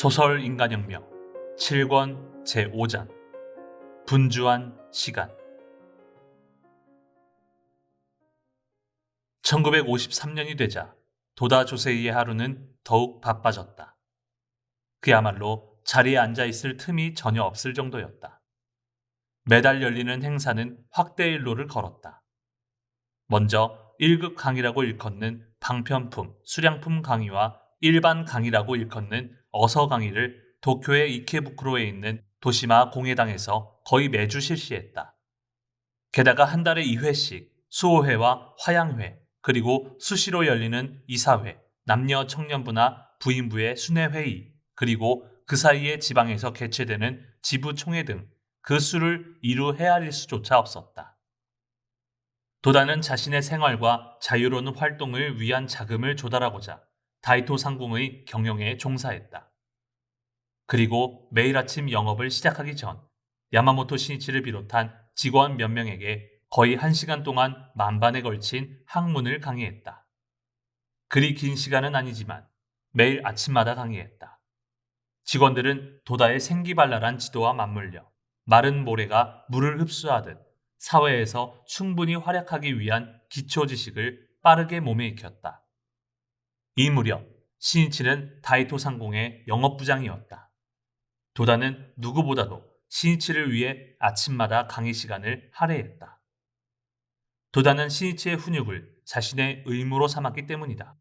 소설 인간혁명 7권 제5장 분주한 시간. 1953년이 되자 도다 조세이의 하루는 더욱 바빠졌다. 그야말로 자리에 앉아 있을 틈이 전혀 없을 정도였다. 매달 열리는 행사는 확대 일로를 걸었다. 먼저 1급 강의라고 일컫는 방편품, 수량품 강의와 일반 강의라고 일컫는 어서 강의를 도쿄의 이케부쿠로에 있는 도시마 공회당에서 거의 매주 실시했다. 게다가 한 달에 2회씩 수호회와 화양회, 그리고 수시로 열리는 이사회, 남녀 청년부나 부인부의 순회회의, 그리고 그 사이에 지방에서 개최되는 지부총회 등 그 수를 이루 헤아릴 수조차 없었다. 도다는 자신의 생활과 자유로운 활동을 위한 자금을 조달하고자 다이토 상공의 경영에 종사했다. 그리고 매일 아침 영업을 시작하기 전 야마모토 신이치를 비롯한 직원 몇 명에게 거의 1시간 동안 만반에 걸친 학문을 강의했다. 그리 긴 시간은 아니지만 매일 아침마다 강의했다. 직원들은 도다의 생기발랄한 지도와 맞물려 마른 모래가 물을 흡수하듯 사회에서 충분히 활약하기 위한 기초 지식을 빠르게 몸에 익혔다. 이 무렵 신이치는 다이토 상공의 영업부장이었다. 도다는 누구보다도 신이치를 위해 아침마다 강의 시간을 할애했다. 도다는 신이치의 훈육을 자신의 의무로 삼았기 때문이다.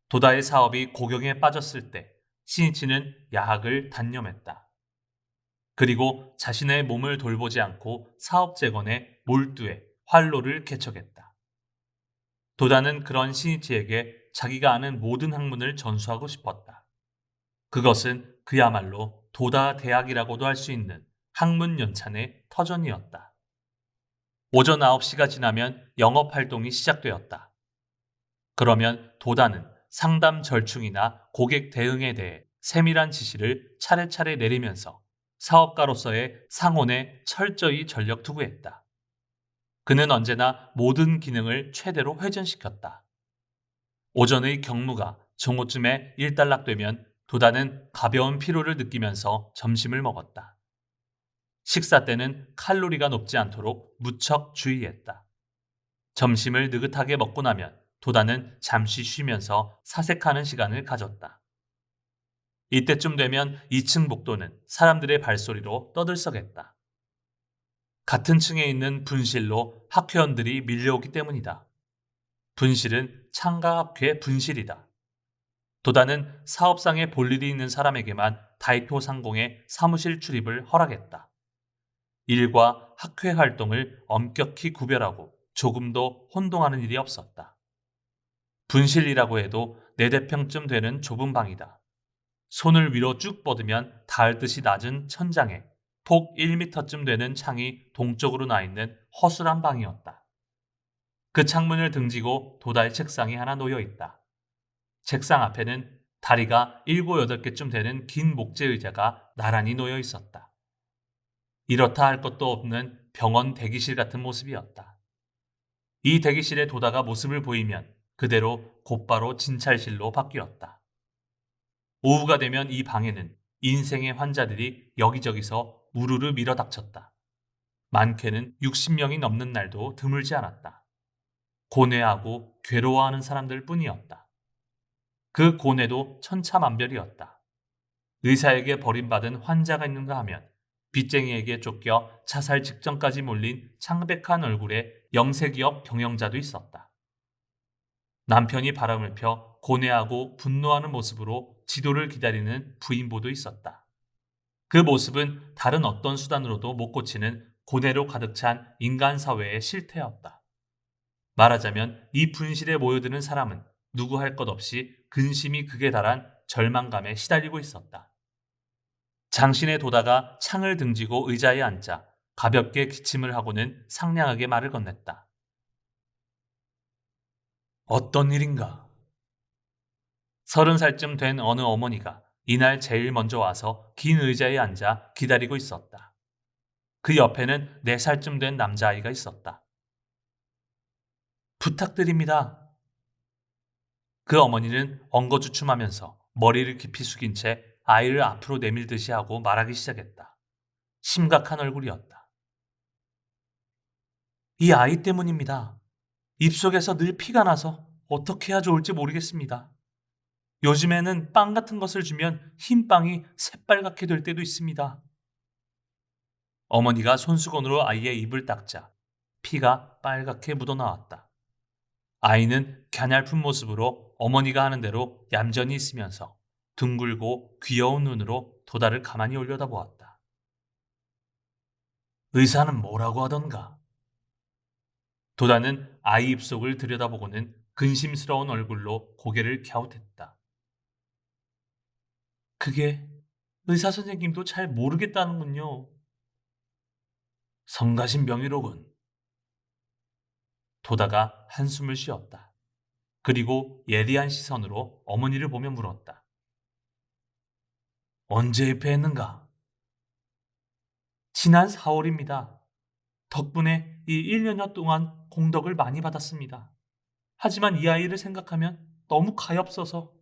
도다의 사업이 고경에 빠졌을 때 신이치는 야학을 단념했다. 그리고 자신의 몸을 돌보지 않고 사업 재건에 몰두해 활로를 개척했다. 도다는 그런 신이치에게 자기가 아는 모든 학문을 전수하고 싶었다. 그것은 그야말로 도다 대학이라고도 할 수 있는 학문 연찬의 터전이었다. 오전 9시가 지나면 영업 활동이 시작되었다. 그러면 도다는 상담 절충이나 고객 대응에 대해 세밀한 지시를 차례차례 내리면서 사업가로서의 상온에 철저히 전력 투구했다. 그는 언제나 모든 기능을 최대로 회전시켰다. 오전의 경무가 정오쯤에 일단락되면 도다는 가벼운 피로를 느끼면서 점심을 먹었다. 식사 때는 칼로리가 높지 않도록 무척 주의했다. 점심을 느긋하게 먹고 나면 도다는 잠시 쉬면서 사색하는 시간을 가졌다. 이때쯤 되면 2층 복도는 사람들의 발소리로 떠들썩했다. 같은 층에 있는 분실로 학회원들이 밀려오기 때문이다. 분실은 창가 학회 분실이다. 도다는 사업상의 볼일이 있는 사람에게만 다이토 상공의 사무실 출입을 허락했다. 일과 학회 활동을 엄격히 구별하고 조금도 혼동하는 일이 없었다. 분실이라고 해도 4대평쯤 되는 좁은 방이다. 손을 위로 쭉 뻗으면 닿을 듯이 낮은 천장에 폭 1m쯤 되는 창이 동쪽으로 나 있는 허술한 방이었다. 그 창문을 등지고 도다의 책상이 하나 놓여 있다. 책상 앞에는 다리가 7, 8개쯤 되는 긴 목재 의자가 나란히 놓여 있었다. 이렇다 할 것도 없는 병원 대기실 같은 모습이었다. 이 대기실에 도다가 모습을 보이면 그대로 곧바로 진찰실로 바뀌었다. 오후가 되면 이 방에는 인생의 환자들이 여기저기서 우르르 밀어닥쳤다. 많게는 60명이 넘는 날도 드물지 않았다. 고뇌하고 괴로워하는 사람들 뿐이었다. 그 고뇌도 천차만별이었다. 의사에게 버림받은 환자가 있는가 하면 빚쟁이에게 쫓겨 자살 직전까지 몰린 창백한 얼굴의 영세기업 경영자도 있었다. 남편이 바람을 펴 고뇌하고 분노하는 모습으로 지도를 기다리는 부인보도 있었다. 그 모습은 다른 어떤 수단으로도 못 고치는 고뇌로 가득 찬 인간 사회의 실태였다. 말하자면 이 분실에 모여드는 사람은 누구 할 것 없이 근심이 극에 달한 절망감에 시달리고 있었다. 장신의 도다가 창을 등지고 의자에 앉아 가볍게 기침을 하고는 상냥하게 말을 건넸다. 어떤 일인가? 30살쯤 된 어느 어머니가 이날 제일 먼저 와서 긴 의자에 앉아 기다리고 있었다. 그 옆에는 4살쯤 된 남자아이가 있었다. 부탁드립니다. 그 어머니는 엉거주춤하면서 머리를 깊이 숙인 채 아이를 앞으로 내밀듯이 하고 말하기 시작했다. 심각한 얼굴이었다. 이 아이 때문입니다. 입속에서 늘 피가 나서 어떻게 해야 좋을지 모르겠습니다. 요즘에는 빵 같은 것을 주면 흰 빵이 새빨갛게 될 때도 있습니다. 어머니가 손수건으로 아이의 입을 닦자 피가 빨갛게 묻어나왔다. 아이는 갸냘픈 모습으로 어머니가 하는 대로 얌전히 있으면서 둥글고 귀여운 눈으로 도다를 가만히 올려다보았다. 의사는 뭐라고 하던가? 도다는 아이 입속을 들여다보고는 근심스러운 얼굴로 고개를 갸웃했다. 그게 의사 선생님도 잘 모르겠다는군요. 성가신 병이로군. 도다가 한숨을 쉬었다. 그리고 예리한 시선으로 어머니를 보며 물었다. 언제 입회했는가? 지난 4월입니다. 덕분에 이 1년여 동안 공덕을 많이 받았습니다. 하지만 이 아이를 생각하면 너무 가엾어서.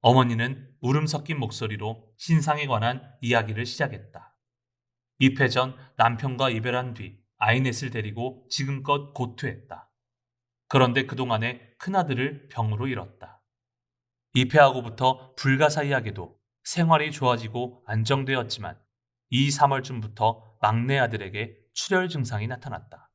어머니는 울음 섞인 목소리로 신상에 관한 이야기를 시작했다. 입회 전 남편과 이별한 뒤 아이넷을 데리고 지금껏 고투했다. 그런데 그동안에 큰아들을 병으로 잃었다. 입회하고부터 불가사의하게도 생활이 좋아지고 안정되었지만 2, 3월쯤부터 막내 아들에게 출혈 증상이 나타났다.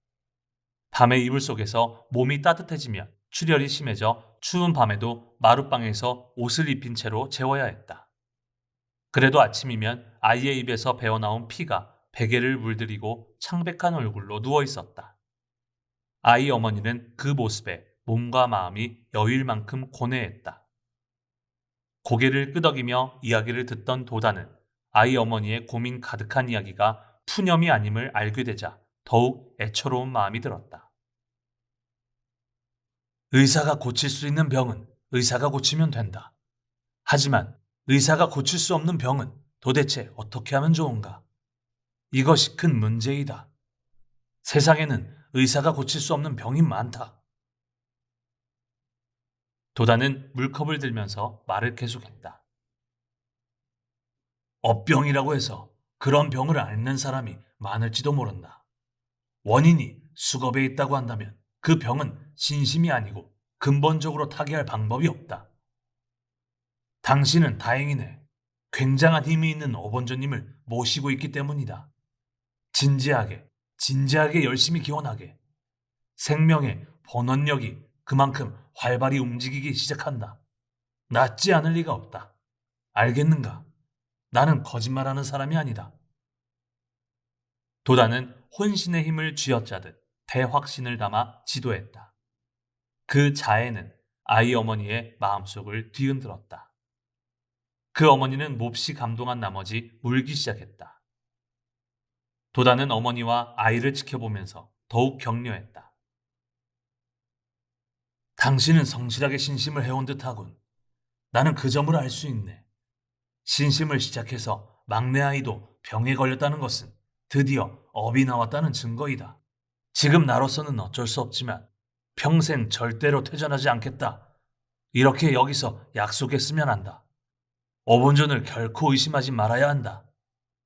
밤에 이불 속에서 몸이 따뜻해지면 출혈이 심해져 추운 밤에도 마룻방에서 옷을 입힌 채로 재워야 했다. 그래도 아침이면 아이의 입에서 배어나온 피가 베개를 물들이고 창백한 얼굴로 누워 있었다. 아이 어머니는 그 모습에 몸과 마음이 여일 만큼 고뇌했다. 고개를 끄덕이며 이야기를 듣던 도다는 아이 어머니의 고민 가득한 이야기가 푸념이 아님을 알게 되자 더욱 애처로운 마음이 들었다. 의사가 고칠 수 있는 병은 의사가 고치면 된다. 하지만 의사가 고칠 수 없는 병은 도대체 어떻게 하면 좋은가? 이것이 큰 문제이다. 세상에는 의사가 고칠 수 없는 병이 많다. 도다는 물컵을 들면서 말을 계속했다. 업병이라고 해서 그런 병을 앓는 사람이 많을지도 모른다. 원인이 수겁에 있다고 한다면 그 병은 신심이 아니고 근본적으로 타개할 방법이 없다. 당신은 다행이네. 굉장한 힘이 있는 어본조님을 모시고 있기 때문이다. 진지하게, 진지하게 열심히 기원하게. 생명의 번원력이 그만큼 활발히 움직이기 시작한다. 낫지 않을 리가 없다. 알겠는가? 나는 거짓말하는 사람이 아니다. 도다는 혼신의 힘을 쥐어짜듯 대확신을 담아 지도했다. 그 자해는 아이 어머니의 마음속을 뒤흔들었다. 그 어머니는 몹시 감동한 나머지 울기 시작했다. 도다는 어머니와 아이를 지켜보면서 더욱 격려했다. 당신은 성실하게 신심을 해온 듯하군. 나는 그 점을 알 수 있네. 신심을 시작해서 막내 아이도 병에 걸렸다는 것은 드디어 업이 나왔다는 증거이다. 지금 나로서는 어쩔 수 없지만 평생 절대로 퇴전하지 않겠다. 이렇게 여기서 약속했으면 한다. 어본전을 결코 의심하지 말아야 한다.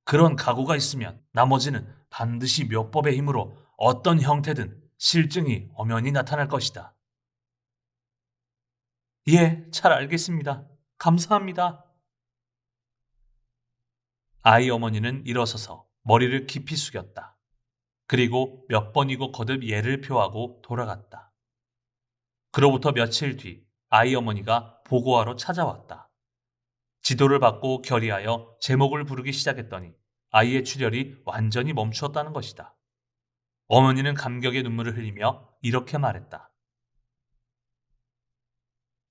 그런 각오가 있으면 나머지는 반드시 묘법의 힘으로 어떤 형태든 실증이 엄연히 나타날 것이다. 예, 잘 알겠습니다. 감사합니다. 아이 어머니는 일어서서 머리를 깊이 숙였다. 그리고 몇 번이고 거듭 예를 표하고 돌아갔다. 그로부터 며칠 뒤 아이 어머니가 보고하러 찾아왔다. 지도를 받고 결의하여 제목을 부르기 시작했더니 아이의 출혈이 완전히 멈추었다는 것이다. 어머니는 감격의 눈물을 흘리며 이렇게 말했다.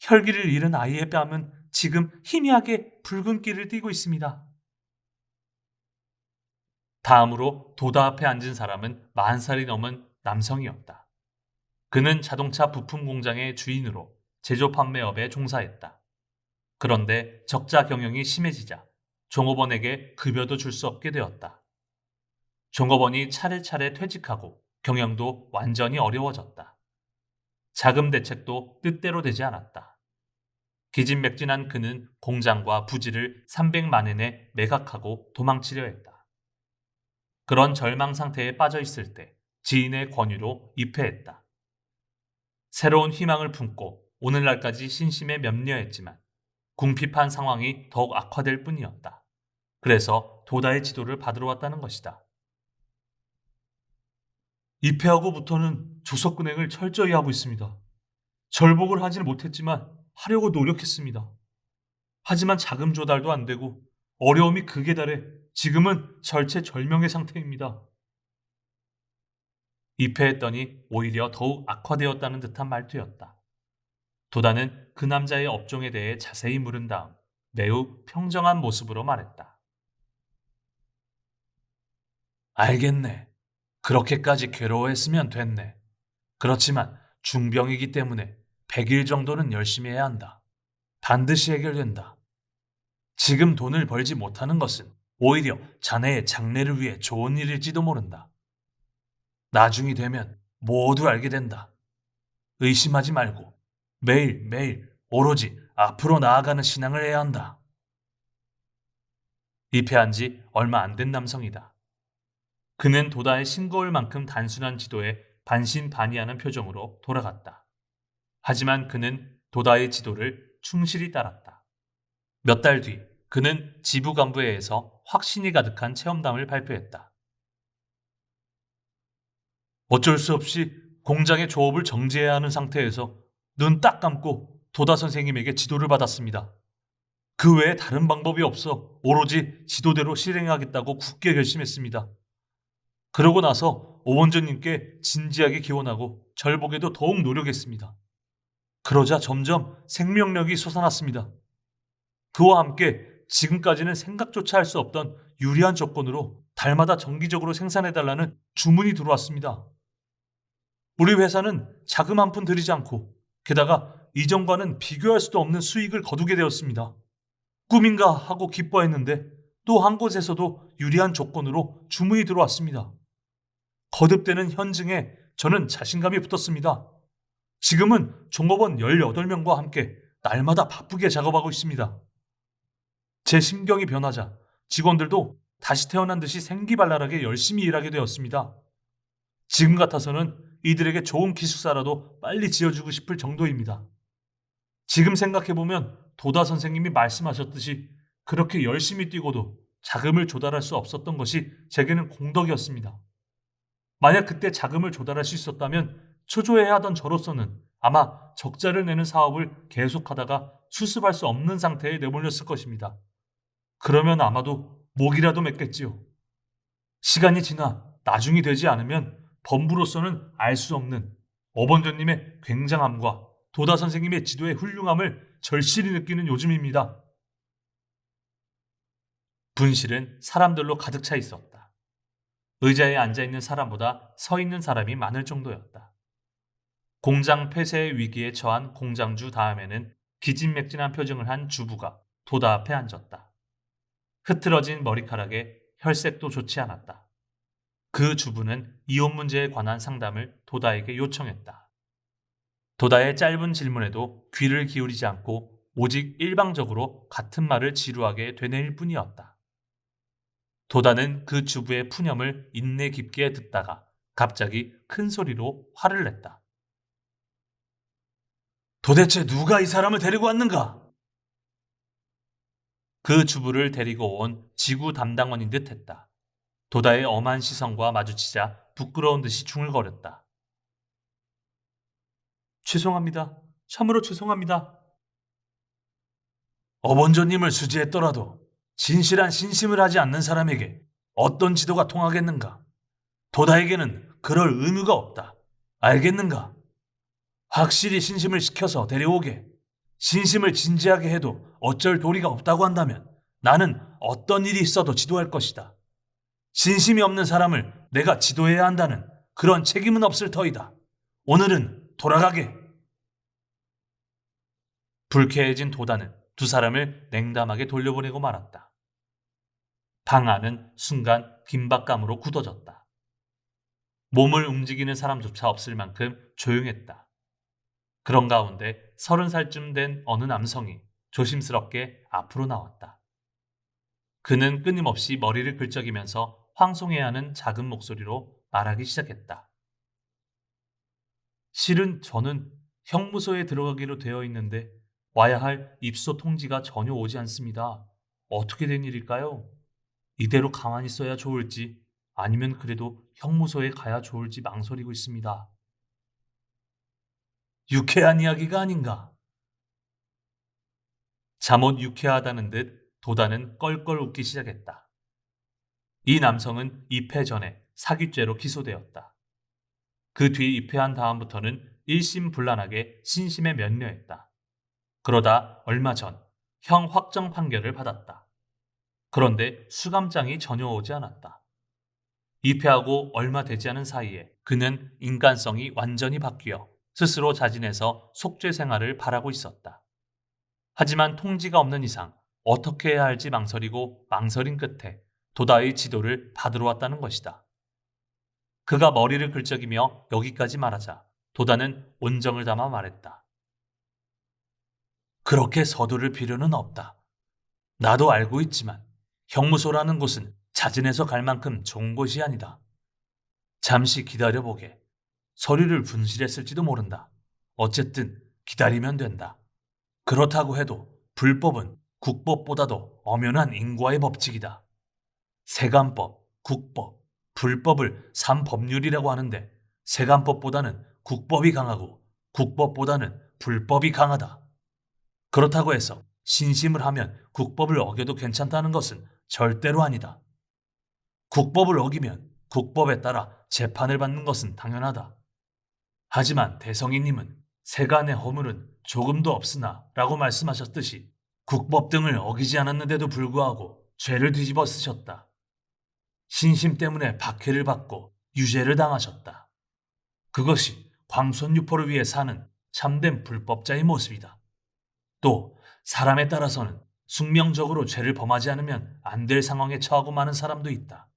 혈기를 잃은 아이의 뺨은 지금 희미하게 붉은기를 띠고 있습니다. 다음으로 도다 앞에 앉은 사람은 40살이 넘은 남성이었다. 그는 자동차 부품 공장의 주인으로 제조 판매업에 종사했다. 그런데 적자 경영이 심해지자 종업원에게 급여도 줄 수 없게 되었다. 종업원이 차례차례 퇴직하고 경영도 완전히 어려워졌다. 자금 대책도 뜻대로 되지 않았다. 기진맥진한 그는 공장과 부지를 300만 엔에 매각하고 도망치려 했다. 그런 절망 상태에 빠져 있을 때 지인의 권유로 입회했다. 새로운 희망을 품고 오늘날까지 신심에 면려했지만 궁핍한 상황이 더욱 악화될 뿐이었다. 그래서 도다의 지도를 받으러 왔다는 것이다. 입회하고부터는 조석은행을 철저히 하고 있습니다. 절복을 하지는 못했지만 하려고 노력했습니다. 하지만 자금 조달도 안 되고 어려움이 극에 달해 지금은 절체절명의 상태입니다. 입회했더니 오히려 더욱 악화되었다는 듯한 말투였다. 도다는 그 남자의 업종에 대해 자세히 물은 다음 매우 평정한 모습으로 말했다. 알겠네. 그렇게까지 괴로워했으면 됐네. 그렇지만 중병이기 때문에 100일 정도는 열심히 해야 한다. 반드시 해결된다. 지금 돈을 벌지 못하는 것은 오히려 자네의 장래를 위해 좋은 일일지도 모른다. 나중이 되면 모두 알게 된다. 의심하지 말고 매일매일 오로지 앞으로 나아가는 신앙을 해야 한다. 입회한 지 얼마 안 된 남성이다. 그는 도다의 싱거울 만큼 단순한 지도에 반신반의하는 표정으로 돌아갔다. 하지만 그는 도다의 지도를 충실히 따랐다. 몇 달 뒤 그는 지부간부회에서 확신이 가득한 체험담을 발표했다. 어쩔 수 없이 공장의 조업을 정지해야 하는 상태에서 눈 딱 감고 도다 선생님에게 지도를 받았습니다. 그 외에 다른 방법이 없어 오로지 지도대로 실행하겠다고 굳게 결심했습니다. 그러고 나서 오원조님께 진지하게 기원하고 절복에도 더욱 노력했습니다. 그러자 점점 생명력이 솟아났습니다. 그와 함께 지금까지는 생각조차 할 수 없던 유리한 조건으로 달마다 정기적으로 생산해달라는 주문이 들어왔습니다. 우리 회사는 자금 한 푼 들이지 않고 게다가 이전과는 비교할 수도 없는 수익을 거두게 되었습니다. 꿈인가 하고 기뻐했는데 또 한 곳에서도 유리한 조건으로 주문이 들어왔습니다. 거듭되는 현증에 저는 자신감이 붙었습니다. 지금은 종업원 18명과 함께 날마다 바쁘게 작업하고 있습니다. 제 심경이 변하자 직원들도 다시 태어난 듯이 생기발랄하게 열심히 일하게 되었습니다. 지금 같아서는 이들에게 좋은 기숙사라도 빨리 지어주고 싶을 정도입니다. 지금 생각해보면 도다 선생님이 말씀하셨듯이 그렇게 열심히 뛰고도 자금을 조달할 수 없었던 것이 제게는 공덕이었습니다. 만약 그때 자금을 조달할 수 있었다면 초조해야 하던 저로서는 아마 적자를 내는 사업을 계속하다가 수습할 수 없는 상태에 내몰렸을 것입니다. 그러면 아마도 목이라도 맺겠지요. 시간이 지나 나중이 되지 않으면 범부로서는 알 수 없는 어번조님의 굉장함과 도다 선생님의 지도의 훌륭함을 절실히 느끼는 요즘입니다. 분실은 사람들로 가득 차 있었다. 의자에 앉아있는 사람보다 서 있는 사람이 많을 정도였다. 공장 폐쇄의 위기에 처한 공장주 다음에는 기진맥진한 표정을 한 주부가 도다 앞에 앉았다. 흐트러진 머리카락에 혈색도 좋지 않았다. 그 주부는 이혼 문제에 관한 상담을 도다에게 요청했다. 도다의 짧은 질문에도 귀를 기울이지 않고 오직 일방적으로 같은 말을 지루하게 되뇌일 뿐이었다. 도다는 그 주부의 푸념을 인내 깊게 듣다가 갑자기 큰 소리로 화를 냈다. 도대체 누가 이 사람을 데리고 왔는가? 그 주부를 데리고 온 지구 담당원인 듯 했다. 도다의 엄한 시선과 마주치자 부끄러운 듯이 중얼거렸다. 죄송합니다. 참으로 죄송합니다. 어번조님을 수지했더라도 진실한 신심을 하지 않는 사람에게 어떤 지도가 통하겠는가? 도다에게는 그럴 의무가 없다. 알겠는가? 확실히 신심을 시켜서 데려오게. 신심을 진지하게 해도 어쩔 도리가 없다고 한다면 나는 어떤 일이 있어도 지도할 것이다. 신심이 없는 사람을 내가 지도해야 한다는 그런 책임은 없을 터이다. 오늘은 돌아가게. 불쾌해진 도다는 두 사람을 냉담하게 돌려보내고 말았다. 방 안은 순간 긴박감으로 굳어졌다. 몸을 움직이는 사람조차 없을 만큼 조용했다. 그런 가운데 30살쯤 된 어느 남성이 조심스럽게 앞으로 나왔다. 그는 끊임없이 머리를 긁적이면서 황송해야 하는 작은 목소리로 말하기 시작했다. 실은 저는 형무소에 들어가기로 되어 있는데 와야 할 입소 통지가 전혀 오지 않습니다. 어떻게 된 일일까요? 이대로 가만히 있어야 좋을지 아니면 그래도 형무소에 가야 좋을지 망설이고 있습니다. 유쾌한 이야기가 아닌가? 잠옷 유쾌하다는 듯 도다는 껄껄 웃기 시작했다. 이 남성은 입회 전에 사기죄로 기소되었다. 그 뒤 입회한 다음부터는 일심불란하게 신심에 면려했다. 그러다 얼마 전 형 확정 판결을 받았다. 그런데 수감장이 전혀 오지 않았다. 입회하고 얼마 되지 않은 사이에 그는 인간성이 완전히 바뀌어 스스로 자진해서 속죄 생활을 바라고 있었다. 하지만 통지가 없는 이상 어떻게 해야 할지 망설이고 망설인 끝에 도다의 지도를 받으러 왔다는 것이다. 그가 머리를 긁적이며 여기까지 말하자 도다는 온정을 담아 말했다. 그렇게 서두를 필요는 없다. 나도 알고 있지만 형무소라는 곳은 자진해서 갈 만큼 좋은 곳이 아니다. 잠시 기다려보게. 서류를 분실했을지도 모른다. 어쨌든 기다리면 된다. 그렇다고 해도 불법은 국법보다도 엄연한 인과의 법칙이다. 세간법, 국법, 불법을 삼법률이라고 하는데 세간법보다는 국법이 강하고 국법보다는 불법이 강하다. 그렇다고 해서 신심을 하면 국법을 어겨도 괜찮다는 것은 절대로 아니다. 국법을 어기면 국법에 따라 재판을 받는 것은 당연하다. 하지만 대성이님은 세간의 허물은 조금도 없으나 라고 말씀하셨듯이 국법 등을 어기지 않았는데도 불구하고 죄를 뒤집어 쓰셨다. 신심 때문에 박해를 받고 유죄를 당하셨다. 그것이 광손유포를 위해 사는 참된 불법자의 모습이다. 또 사람에 따라서는 숙명적으로 죄를 범하지 않으면 안 될 상황에 처하고 마는 사람도 있다.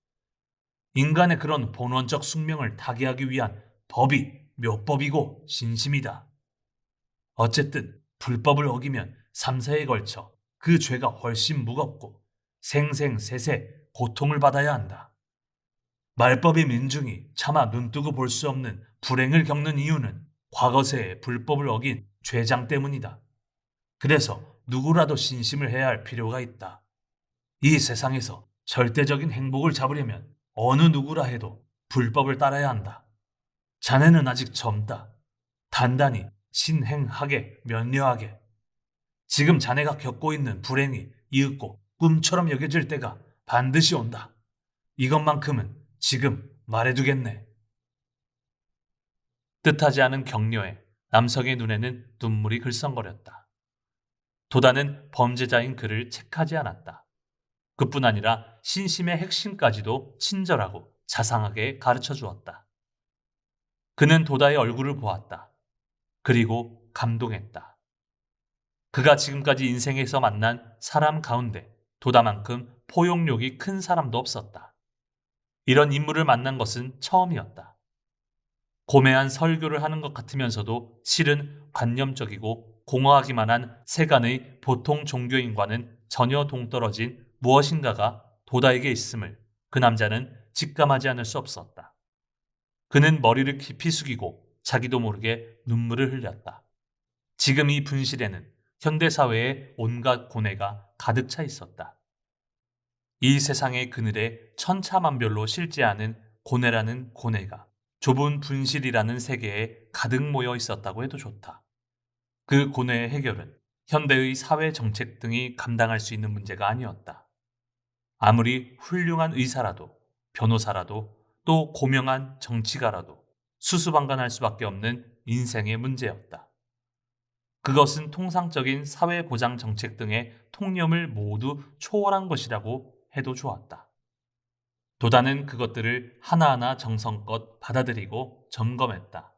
인간의 그런 본원적 숙명을 타개하기 위한 법이 묘법이고 신심이다. 어쨌든 불법을 어기면 3세에 걸쳐 그 죄가 훨씬 무겁고 생생세세 고통을 받아야 한다. 말법의 민중이 차마 눈뜨고 볼 수 없는 불행을 겪는 이유는 과거세의 불법을 어긴 죄장 때문이다. 그래서 누구라도 신심을 해야 할 필요가 있다. 이 세상에서 절대적인 행복을 잡으려면 어느 누구라 해도 불법을 따라야 한다. 자네는 아직 젊다. 단단히 신행하게 면려하게. 지금 자네가 겪고 있는 불행이 이윽고 꿈처럼 여겨질 때가 반드시 온다. 이것만큼은 지금 말해두겠네. 뜻하지 않은 격려에 남성의 눈에는 눈물이 글썽거렸다. 도다는 범죄자인 그를 책하지 않았다. 그뿐 아니라 신심의 핵심까지도 친절하고 자상하게 가르쳐 주었다. 그는 도다의 얼굴을 보았다. 그리고 감동했다. 그가 지금까지 인생에서 만난 사람 가운데 도다만큼 포용력이 큰 사람도 없었다. 이런 인물을 만난 것은 처음이었다. 고매한 설교를 하는 것 같으면서도 실은 관념적이고 공허하기만 한 세간의 보통 종교인과는 전혀 동떨어진 무엇인가가 도다에게 있음을 그 남자는 직감하지 않을 수 없었다. 그는 머리를 깊이 숙이고 자기도 모르게 눈물을 흘렸다. 지금 이 분실에는 현대사회의 온갖 고뇌가 가득 차 있었다. 이 세상의 그늘에 천차만별로 실제하는 고뇌라는 고뇌가 좁은 분실이라는 세계에 가득 모여 있었다고 해도 좋다. 그 고뇌의 해결은 현대의 사회 정책 등이 감당할 수 있는 문제가 아니었다. 아무리 훌륭한 의사라도 변호사라도 또 고명한 정치가라도 수수방관할 수밖에 없는 인생의 문제였다. 그것은 통상적인 사회보장 정책 등의 통념을 모두 초월한 것이라고 해도 좋았다. 도다는 그것들을 하나하나 정성껏 받아들이고 점검했다.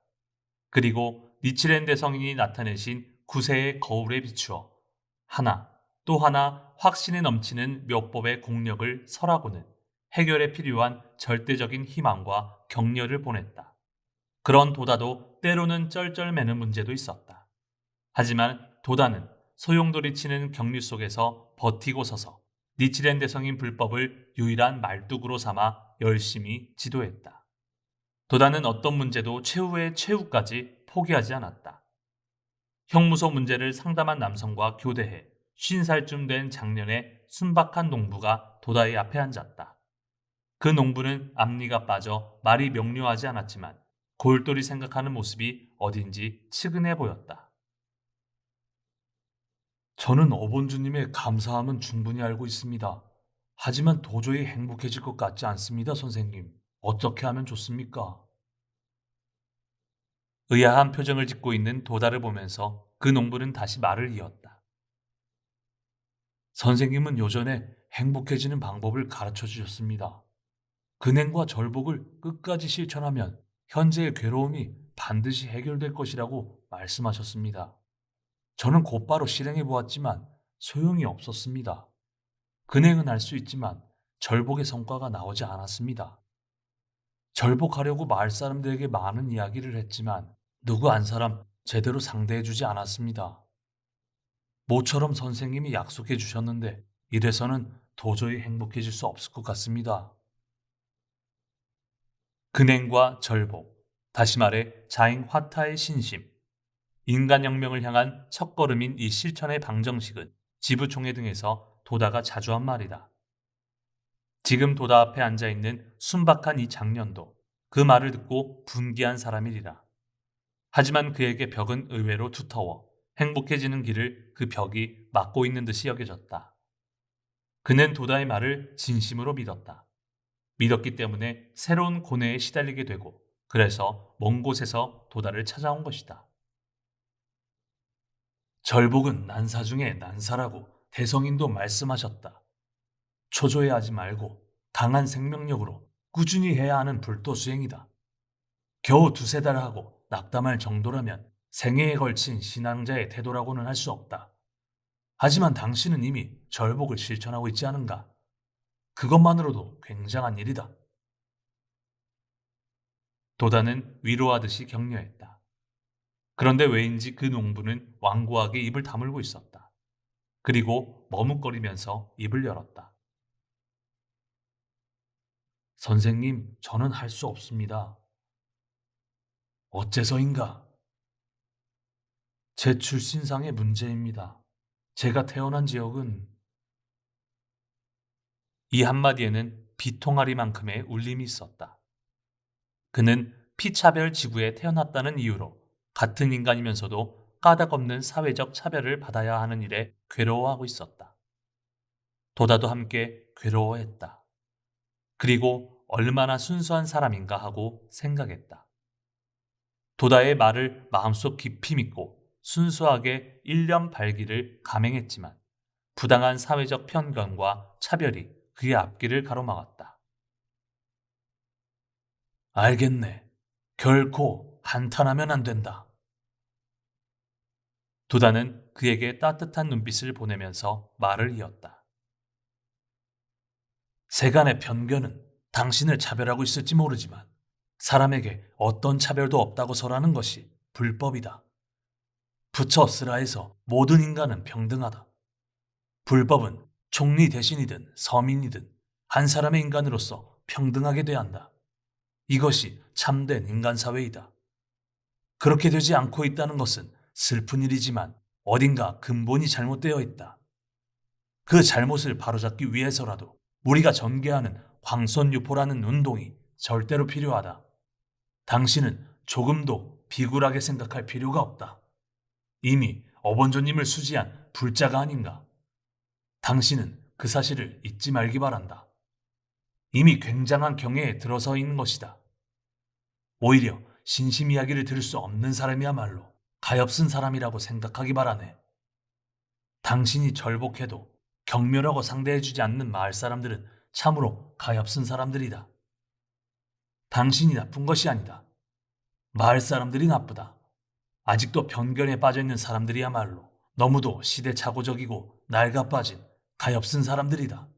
그리고 니칠렌 성인이 나타내신 구세의 거울에 비추어 하나 또 하나 확신에 넘치는 묘법의 공력을 설하고는 해결에 필요한 절대적인 희망과 격려를 보냈다. 그런 도다도 때로는 쩔쩔매는 문제도 있었다. 하지만 도다는 소용돌이 치는 경류 속에서 버티고 서서 니치렌 대성인 불법을 유일한 말뚝으로 삼아 열심히 지도했다. 도다는 어떤 문제도 최후의 최후까지 포기하지 않았다. 형무소 문제를 상담한 남성과 교대해 50살쯤 된 장년의 순박한 농부가 도다의 앞에 앉았다. 그 농부는 앞니가 빠져 말이 명료하지 않았지만 골똘히 생각하는 모습이 어딘지 측은해 보였다. 저는 어본주님의 감사함은 충분히 알고 있습니다. 하지만 도저히 행복해질 것 같지 않습니다, 선생님. 어떻게 하면 좋습니까? 의아한 표정을 짓고 있는 도다를 보면서 그 농부는 다시 말을 이었다. 선생님은 요전에 행복해지는 방법을 가르쳐 주셨습니다. 근행과 절복을 끝까지 실천하면 현재의 괴로움이 반드시 해결될 것이라고 말씀하셨습니다. 저는 곧바로 실행해 보았지만 소용이 없었습니다. 근행은 할 수 있지만 절복의 성과가 나오지 않았습니다. 절복하려고 마을 사람들에게 많은 이야기를 했지만 누구 한 사람 제대로 상대해 주지 않았습니다. 모처럼 선생님이 약속해 주셨는데 이래서는 도저히 행복해질 수 없을 것 같습니다. 근행과 절복, 다시 말해 자잉 화타의 신심, 인간혁명을 향한 첫걸음인 이 실천의 방정식은 지부총회 등에서 도다가 자주 한 말이다. 지금 도다 앞에 앉아있는 순박한 이 장년도 그 말을 듣고 분개한 사람이리라. 하지만 그에게 벽은 의외로 두터워 행복해지는 길을 그 벽이 막고 있는 듯이 여겨졌다. 그는 도다의 말을 진심으로 믿었다. 믿었기 때문에 새로운 고뇌에 시달리게 되고 그래서 먼 곳에서 도다를 찾아온 것이다. 절복은 난사 중에 난사라고 대성인도 말씀하셨다. 초조해하지 말고 강한 생명력으로 꾸준히 해야 하는 불도 수행이다. 겨우 두세 달 하고 낙담할 정도라면 생애에 걸친 신앙자의 태도라고는 할 수 없다. 하지만 당신은 이미 절복을 실천하고 있지 않은가? 그것만으로도 굉장한 일이다. 도다는 위로하듯이 격려했다. 그런데 왜인지 그 농부는 완고하게 입을 다물고 있었다. 그리고 머뭇거리면서 입을 열었다. 선생님, 저는 할 수 없습니다. 어째서인가? 제 출신상의 문제입니다. 제가 태어난 지역은 이 한마디에는 비통하리만큼의 울림이 있었다. 그는 피차별 지구에 태어났다는 이유로 같은 인간이면서도 까닭없는 사회적 차별을 받아야 하는 일에 괴로워하고 있었다. 도다도 함께 괴로워했다. 그리고 얼마나 순수한 사람인가 하고 생각했다. 도다의 말을 마음속 깊이 믿고 순수하게 일념 발기를 감행했지만 부당한 사회적 편견과 차별이 그의 앞길을 가로막았다. 알겠네. 결코 한탄하면 안 된다. 도다는 그에게 따뜻한 눈빛을 보내면서 말을 이었다. 세간의 편견은 당신을 차별하고 있을지 모르지만 사람에게 어떤 차별도 없다고 설하는 것이 불법이다. 부처 스라에서 모든 인간은 평등하다. 불법은 총리 대신이든 서민이든 한 사람의 인간으로서 평등하게 대한다. 이것이 참된 인간 사회이다. 그렇게 되지 않고 있다는 것은 슬픈 일이지만 어딘가 근본이 잘못되어 있다. 그 잘못을 바로잡기 위해서라도 우리가 전개하는 황선유포라는 운동이 절대로 필요하다. 당신은 조금도 비굴하게 생각할 필요가 없다. 이미 어본조님을 수지한 불자가 아닌가. 당신은 그 사실을 잊지 말기 바란다. 이미 굉장한 경애에 들어서 있는 것이다. 오히려 신심 이야기를 들을 수 없는 사람이야말로 가엾은 사람이라고 생각하기 바라네. 당신이 절복해도 경멸하고 상대해주지 않는 마을 사람들은 참으로 가엾은 사람들이다. 당신이 나쁜 것이 아니다. 마을 사람들이 나쁘다. 아직도 편견에 빠져있는 사람들이야말로 너무도 시대착오적이고 낡아빠진 가엾은 사람들이다.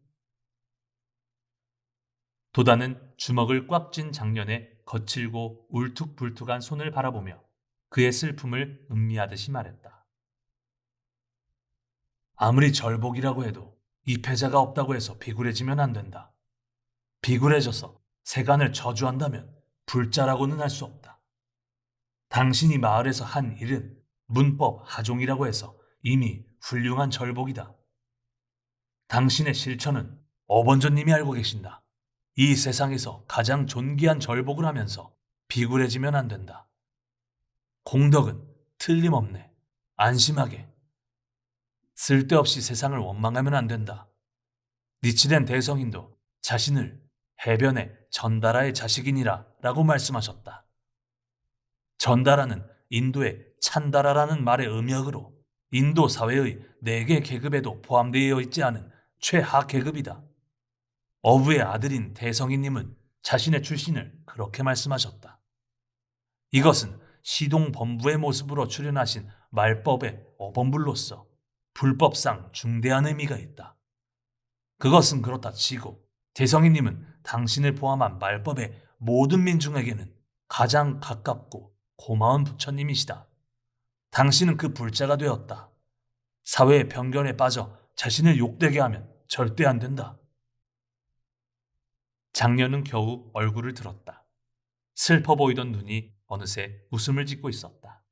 도다는 주먹을 꽉 쥔 장년의 거칠고 울퉁불퉁한 손을 바라보며 그의 슬픔을 음미하듯이 말했다. 아무리 절복이라고 해도 이 패자가 없다고 해서 비굴해지면 안 된다. 비굴해져서 세간을 저주한다면 불자라고는 할 수 없다. 당신이 마을에서 한 일은 문법 하종이라고 해서 이미 훌륭한 절복이다. 당신의 실천은 어번저님이 알고 계신다. 이 세상에서 가장 존귀한 절복을 하면서 비굴해지면 안 된다. 공덕은 틀림없네. 안심하게. 쓸데없이 세상을 원망하면 안 된다. 니치된 대성인도 자신을 해변의 전다라의 자식이니라 라고 말씀하셨다. 전다라는 인도의 찬다라라는 말의 음역으로 인도 사회의 4개 계급에도 포함되어 있지 않은 최하 계급이다. 어부의 아들인 대성이님은 자신의 출신을 그렇게 말씀하셨다. 이것은 시동범부의 모습으로 출연하신 말법의 어범불로서 불법상 중대한 의미가 있다. 그것은 그렇다 치고 대성이님은 당신을 포함한 말법의 모든 민중에게는 가장 가깝고 고마운 부처님이시다. 당신은 그 불자가 되었다. 사회의 편견에 빠져 자신을 욕되게 하면 절대 안 된다. 장녀는 겨우 얼굴을 들었다. 슬퍼 보이던 눈이 어느새 웃음을 짓고 있었다.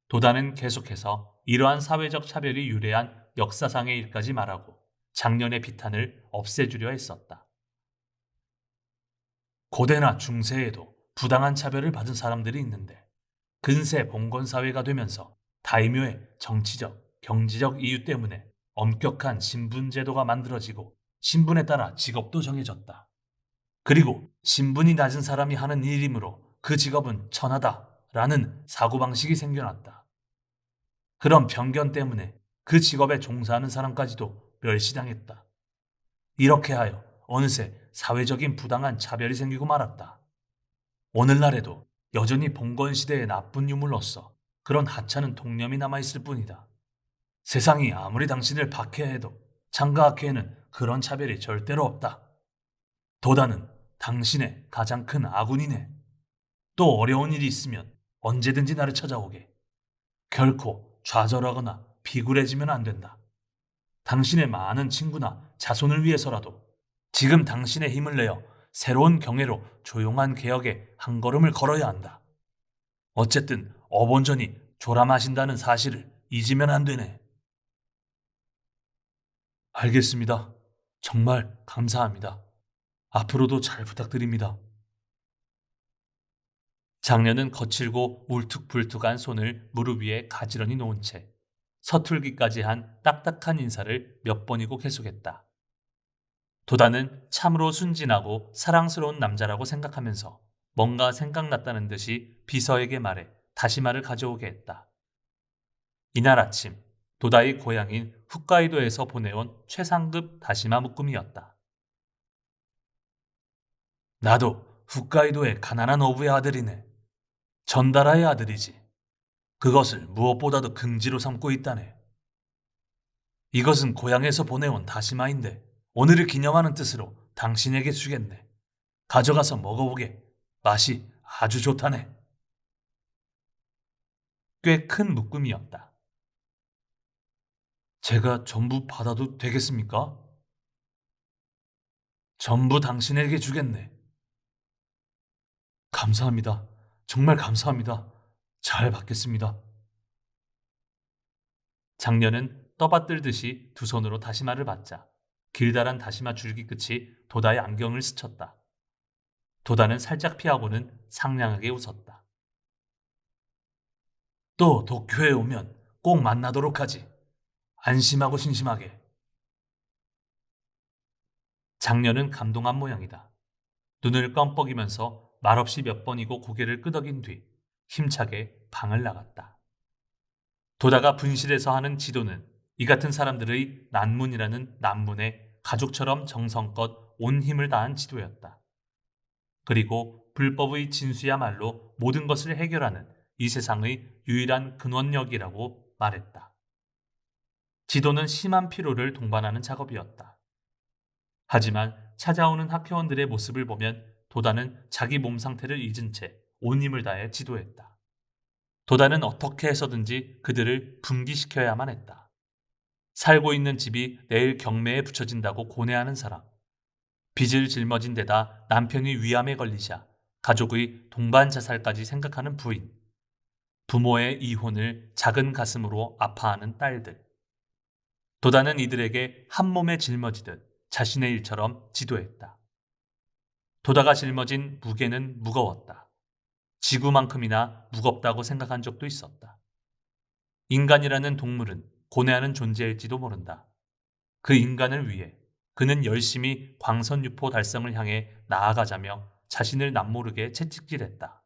도다는 계속해서 이러한 사회적 차별이 유래한 역사상의 일까지 말하고 장년의 비탄을 없애주려 했었다. 고대나 중세에도 부당한 차별을 받은 사람들이 있는데 근세 봉건사회가 되면서 다이묘의 정치적, 경제적 이유 때문에 엄격한 신분제도가 만들어지고 신분에 따라 직업도 정해졌다. 그리고 신분이 낮은 사람이 하는 일이므로 그 직업은 천하다라는 사고방식이 생겨났다. 그런 편견 때문에 그 직업에 종사하는 사람까지도 멸시당했다. 이렇게 하여 어느새 사회적인 부당한 차별이 생기고 말았다. 오늘날에도 여전히 봉건시대의 나쁜 유물로서 그런 하찮은 통념이 남아있을 뿐이다. 세상이 아무리 당신을 박해해도 장가학회에는 그런 차별이 절대로 없다. 도다는 당신의 가장 큰 아군이네. 또 어려운 일이 있으면 언제든지 나를 찾아오게. 결코 좌절하거나 비굴해지면 안 된다. 당신의 많은 친구나 자손을 위해서라도 지금 당신의 힘을 내어 새로운 경애로 조용한 개혁에 한 걸음을 걸어야 한다. 어쨌든 어본전이 조람하신다는 사실을 잊으면 안 되네. 알겠습니다. 정말 감사합니다. 앞으로도 잘 부탁드립니다. 장녀는 거칠고 울퉁불퉁한 손을 무릎 위에 가지런히 놓은 채 서툴기까지 한 딱딱한 인사를 몇 번이고 계속했다. 도다는 참으로 순진하고 사랑스러운 남자라고 생각하면서 뭔가 생각났다는 듯이 비서에게 말해 다시마를 가져오게 했다. 이날 아침 도다의 고향인 홋카이도에서 보내온 최상급 다시마 묶음이었다. 나도 홋카이도의 가난한 어부의 아들이네. 전다라의 아들이지. 그것을 무엇보다도 긍지로 삼고 있다네. 이것은 고향에서 보내온 다시마인데 오늘을 기념하는 뜻으로 당신에게 주겠네. 가져가서 먹어보게. 맛이 아주 좋다네. 꽤 큰 묶음이었다. 제가 전부 받아도 되겠습니까? 전부 당신에게 주겠네. 감사합니다. 정말 감사합니다. 잘 받겠습니다. 장녀는 떠받들듯이 두 손으로 다시마를 받자 길다란 다시마 줄기 끝이 도다의 안경을 스쳤다. 도다는 살짝 피하고는 상냥하게 웃었다. 또 도쿄에 오면 꼭 만나도록 하지. 안심하고 신심하게. 장녀는 감동한 모양이다. 눈을 껌뻑이면서 말없이 몇 번이고 고개를 끄덕인 뒤 힘차게 방을 나갔다. 도다가 분실해서 하는 지도는 이 같은 사람들의 난문이라는 난문에 가족처럼 정성껏 온 힘을 다한 지도였다. 그리고 불법의 진수야말로 모든 것을 해결하는 이 세상의 유일한 근원력이라고 말했다. 지도는 심한 피로를 동반하는 작업이었다. 하지만 찾아오는 학회원들의 모습을 보면 도다는 자기 몸 상태를 잊은 채 온 힘을 다해 지도했다. 도다는 어떻게 해서든지 그들을 분기시켜야만 했다. 살고 있는 집이 내일 경매에 붙여진다고 고뇌하는 사람, 빚을 짊어진 데다 남편이 위암에 걸리자 가족의 동반 자살까지 생각하는 부인, 부모의 이혼을 작은 가슴으로 아파하는 딸들. 도다는 이들에게 한 몸에 짊어지듯 자신의 일처럼 지도했다. 도다가 짊어진 무게는 무거웠다. 지구만큼이나 무겁다고 생각한 적도 있었다. 인간이라는 동물은 고뇌하는 존재일지도 모른다. 그 인간을 위해 그는 열심히 광선유포 달성을 향해 나아가자며 자신을 남모르게 채찍질했다.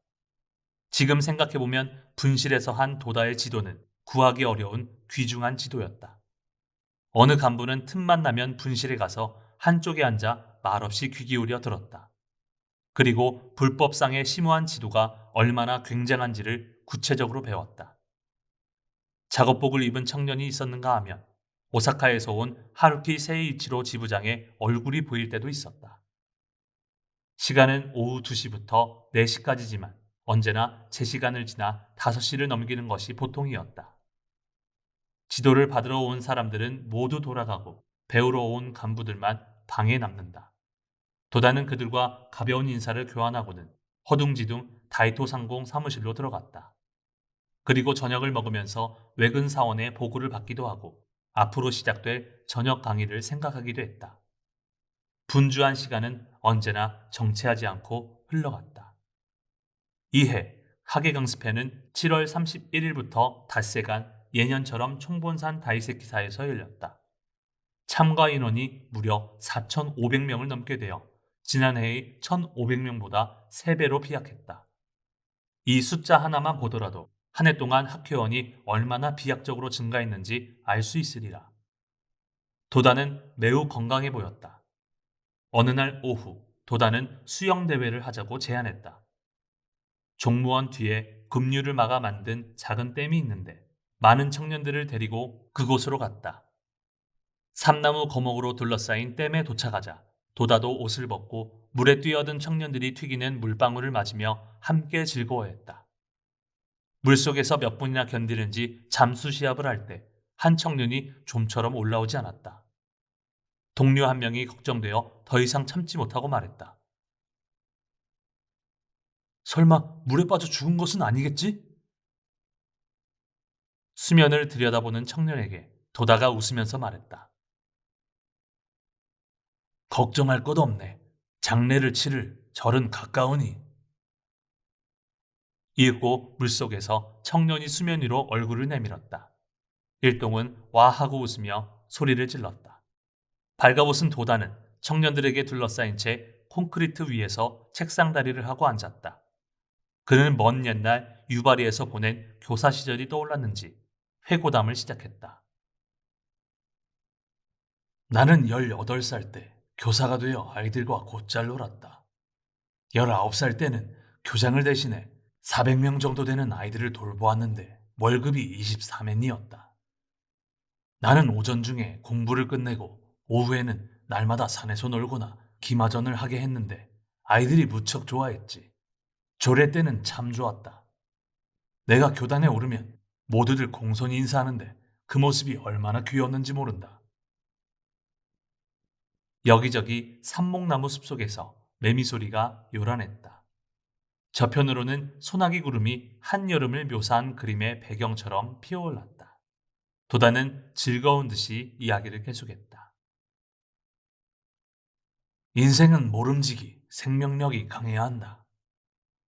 지금 생각해보면 분실에서 한 도다의 지도는 구하기 어려운 귀중한 지도였다. 어느 간부는 틈만 나면 분실에 가서 한쪽에 앉아 말없이 귀 기울여 들었다. 그리고 불법상의 심오한 지도가 얼마나 굉장한지를 구체적으로 배웠다. 작업복을 입은 청년이 있었는가 하면 오사카에서 온 하루키 세이이치로 지부장의 얼굴이 보일 때도 있었다. 시간은 오후 2시부터 4시까지지만 언제나 제 시간을 지나 5시를 넘기는 것이 보통이었다. 지도를 받으러 온 사람들은 모두 돌아가고 배우러 온 간부들만 방에 남는다. 도다는 그들과 가벼운 인사를 교환하고는 허둥지둥 다이토 상공 사무실로 들어갔다. 그리고 저녁을 먹으면서 외근 사원의 보고를 받기도 하고 앞으로 시작될 저녁 강의를 생각하기도 했다. 분주한 시간은 언제나 정체하지 않고 흘러갔다. 이해 하계강습회는 7월 31일부터 닷새간 예년처럼 총본산 다이세키사에서 열렸다. 참가 인원이 무려 4,500명을 넘게 되어 지난해의 1,500명보다 3배로 비약했다. 이 숫자 하나만 보더라도 한 해 동안 학회원이 얼마나 비약적으로 증가했는지 알 수 있으리라. 도다는 매우 건강해 보였다. 어느 날 오후 도다는 수영대회를 하자고 제안했다. 종무원 뒤에 급류를 막아 만든 작은 댐이 있는데 많은 청년들을 데리고 그곳으로 갔다. 삼나무 거목으로 둘러싸인 댐에 도착하자 도다도 옷을 벗고 물에 뛰어든 청년들이 튀기는 물방울을 맞으며 함께 즐거워했다. 물속에서 몇 분이나 견디는지 잠수 시합을 할 때 한 청년이 좀처럼 올라오지 않았다. 동료 한 명이 걱정되어 더 이상 참지 못하고 말했다. 설마 물에 빠져 죽은 것은 아니겠지? 수면을 들여다보는 청년에게 도다가 웃으면서 말했다. 걱정할 것 없네. 장례를 치를 절은 가까우니. 이윽고 물속에서 청년이 수면 위로 얼굴을 내밀었다. 일동은 와 하고 웃으며 소리를 질렀다. 발가벗은 도다는 청년들에게 둘러싸인 채 콘크리트 위에서 책상 다리를 하고 앉았다. 그는 먼 옛날 유바리에서 보낸 교사 시절이 떠올랐는지 회고담을 시작했다. 나는 18살 때 교사가 되어 아이들과 곧잘 놀았다. 19살 때는 교장을 대신해 400명 정도 되는 아이들을 돌보았는데 월급이 24맨이었다. 나는 오전 중에 공부를 끝내고 오후에는 날마다 산에서 놀거나 기마전을 하게 했는데 아이들이 무척 좋아했지. 조례 때는 참 좋았다. 내가 교단에 오르면 모두들 공손히 인사하는데 그 모습이 얼마나 귀여웠는지 모른다. 여기저기 삼목나무 숲속에서 매미 소리가 요란했다. 저편으로는 소나기 구름이 한여름을 묘사한 그림의 배경처럼 피어올랐다. 도다는 즐거운 듯이 이야기를 계속했다. 인생은 모름지기 생명력이 강해야 한다.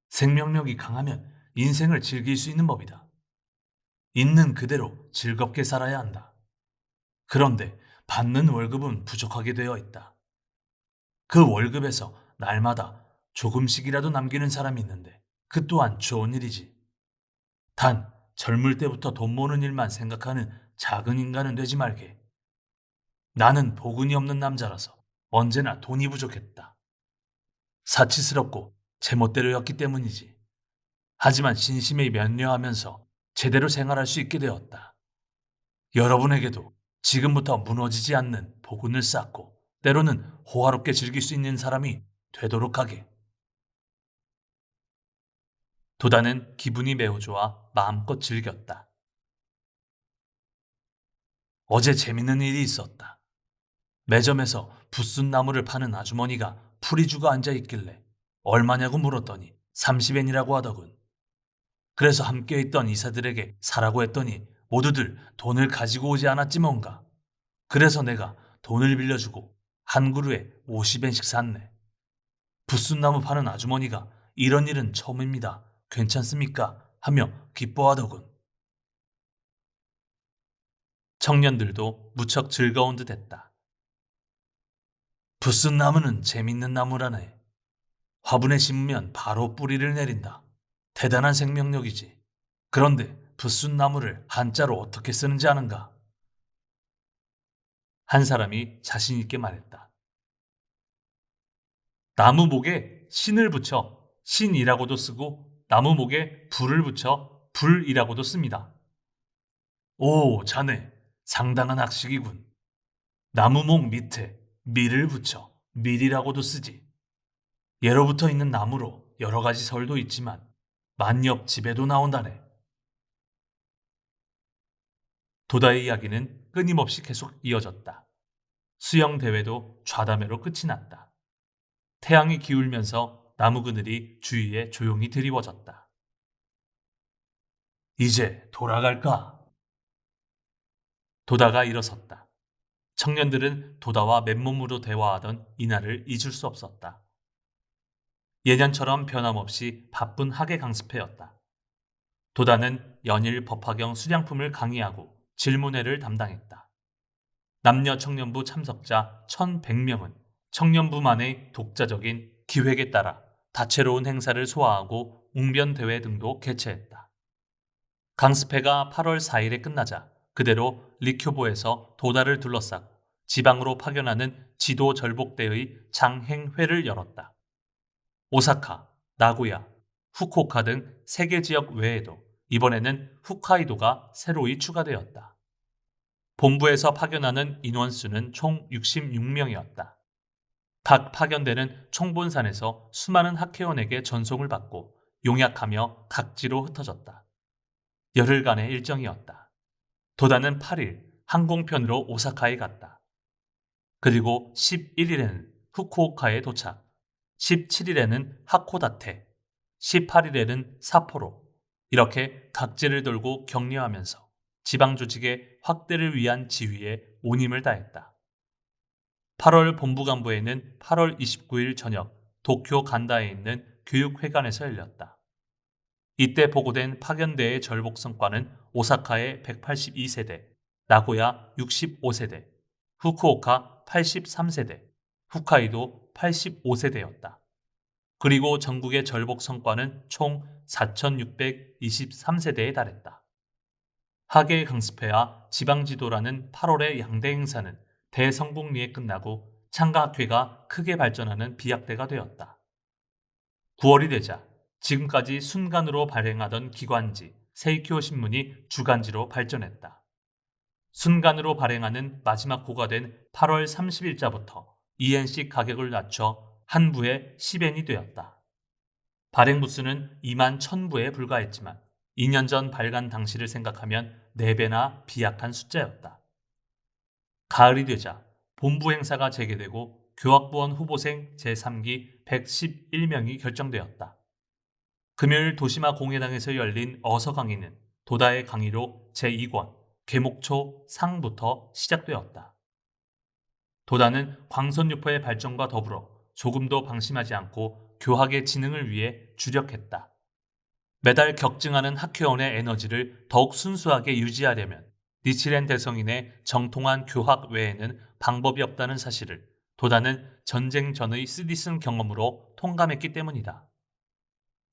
생명력이 강하면 인생을 즐길 수 있는 법이다. 있는 그대로 즐겁게 살아야 한다. 그런데 받는 월급은 부족하게 되어 있다. 그 월급에서 날마다 조금씩이라도 남기는 사람이 있는데 그 또한 좋은 일이지. 단 젊을 때부터 돈 모으는 일만 생각하는 작은 인간은 되지 말게. 나는 복은이 없는 남자라서 언제나 돈이 부족했다. 사치스럽고 제멋대로였기 때문이지. 하지만 신심에 면려하면서 제대로 생활할 수 있게 되었다. 여러분에게도 지금부터 무너지지 않는 복운을 쌓고 때로는 호화롭게 즐길 수 있는 사람이 되도록 하게. 도다는 기분이 매우 좋아 마음껏 즐겼다. 어제 재밌는 일이 있었다. 매점에서 부순 나무를 파는 아주머니가 풀이 죽어 앉아 있길래 얼마냐고 물었더니 30엔이라고 하더군. 그래서 함께 있던 이사들에게 사라고 했더니 모두들 돈을 가지고 오지 않았지 뭔가. 그래서 내가 돈을 빌려주고 한 그루에 50엔씩 샀네. 부순나무 파는 아주머니가 이런 일은 처음입니다. 괜찮습니까? 하며 기뻐하더군. 청년들도 무척 즐거운 듯 했다. 부순나무는 재밌는 나무라네. 화분에 심으면 바로 뿌리를 내린다. 대단한 생명력이지. 그런데 부순나무를 한자로 어떻게 쓰는지 아는가? 한 사람이 자신 있게 말했다. 나무 목에 신을 붙여 신이라고도 쓰고 나무 목에 불을 붙여 불이라고도 씁니다. 오, 자네 상당한 학식이군. 나무 목 밑에 밀을 붙여 밀이라고도 쓰지. 예로부터 있는 나무로 여러 가지 설도 있지만 만엽 집에도 나온다네. 도다의 이야기는 끊임없이 계속 이어졌다. 수영 대회도 좌담회로 끝이 났다. 태양이 기울면서 나무 그늘이 주위에 조용히 드리워졌다. 이제 돌아갈까? 도다가 일어섰다. 청년들은 도다와 맨몸으로 대화하던 이날을 잊을 수 없었다. 예년처럼 변함없이 바쁜 학예 강습회였다. 도다는 연일 법화경 수량품을 강의하고 질문회를 담당했다. 남녀 청년부 참석자 1100명은 청년부만의 독자적인 기획에 따라 다채로운 행사를 소화하고 웅변대회 등도 개최했다. 강습회가 8월 4일에 끝나자 그대로 리쿄보에서 도다를 둘러싸고 지방으로 파견하는 지도 절복대의 장행회를 열었다. 오사카, 나고야, 후쿠오카 등 3개 지역 외에도 이번에는 홋카이도가 새로이 추가되었다. 본부에서 파견하는 인원수는 총 66명이었다. 각 파견대는 총본산에서 수많은 학회원에게 전송을 받고 용약하며 각지로 흩어졌다. 열흘간의 일정이었다. 도다는 8일 항공편으로 오사카에 갔다. 그리고 11일에는 후쿠오카에 도착, 17일에는 하코다테, 18일에는 사포로, 이렇게 각지를 돌고 격려하면서 지방조직의 확대를 위한 지휘에 온 힘을 다했다. 8월 본부간부회는 8월 29일 저녁 도쿄 간다에 있는 교육회관에서 열렸다. 이때 보고된 파견대의 절복 성과는 오사카의 182세대, 나고야 65세대, 후쿠오카 83세대, 홋카이도 85세대였다. 그리고 전국의 절복 성과는 총 4,623세대에 달했다. 학예 강습회와 지방지도라는 8월의 양대 행사는 대성공리에 끝나고 창가학회가 크게 발전하는 비약대가 되었다. 9월이 되자 지금까지 순간으로 발행하던 기관지 세이쿄 신문이 주간지로 발전했다. 순간으로 발행하는 마지막 호가 된 8월 30일자부터 2엔씩 가격을 낮춰 한 부에 10엔이 되었다. 발행 부수는 2만 1000부에 불과했지만 2년 전 발간 당시를 생각하면 4배나 비약한 숫자였다. 가을이 되자 본부 행사가 재개되고 교학부원 후보생 제3기 111명이 결정되었다. 금요일 도시마 공회당에서 열린 어서 강의는 도다의 강의로 제2권 계목초 상부터 시작되었다. 도다는 광선유포의 발전과 더불어 조금도 방심하지 않고 교학의 진흥을 위해 주력했다. 매달 격증하는 학회원의 에너지를 더욱 순수하게 유지하려면 니치렌 대성인의 정통한 교학 외에는 방법이 없다는 사실을 도다는 전쟁 전의 쓰디쓴 경험으로 통감했기 때문이다.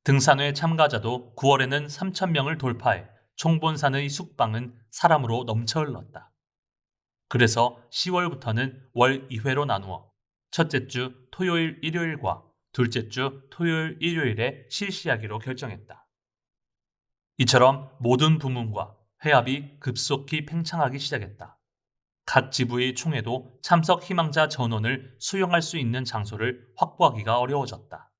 등산회 참가자도 9월에는 3,000명을 돌파해 총본산의 숙방은 사람으로 넘쳐 흘렀다. 그래서 10월부터는 월 2회로 나누어 첫째 주 토요일 일요일과 둘째 주 토요일 일요일에 실시하기로 결정했다. 이처럼 모든 부문과 회합이 급속히 팽창하기 시작했다. 각 지부의 총회도 참석 희망자 전원을 수용할 수 있는 장소를 확보하기가 어려워졌다.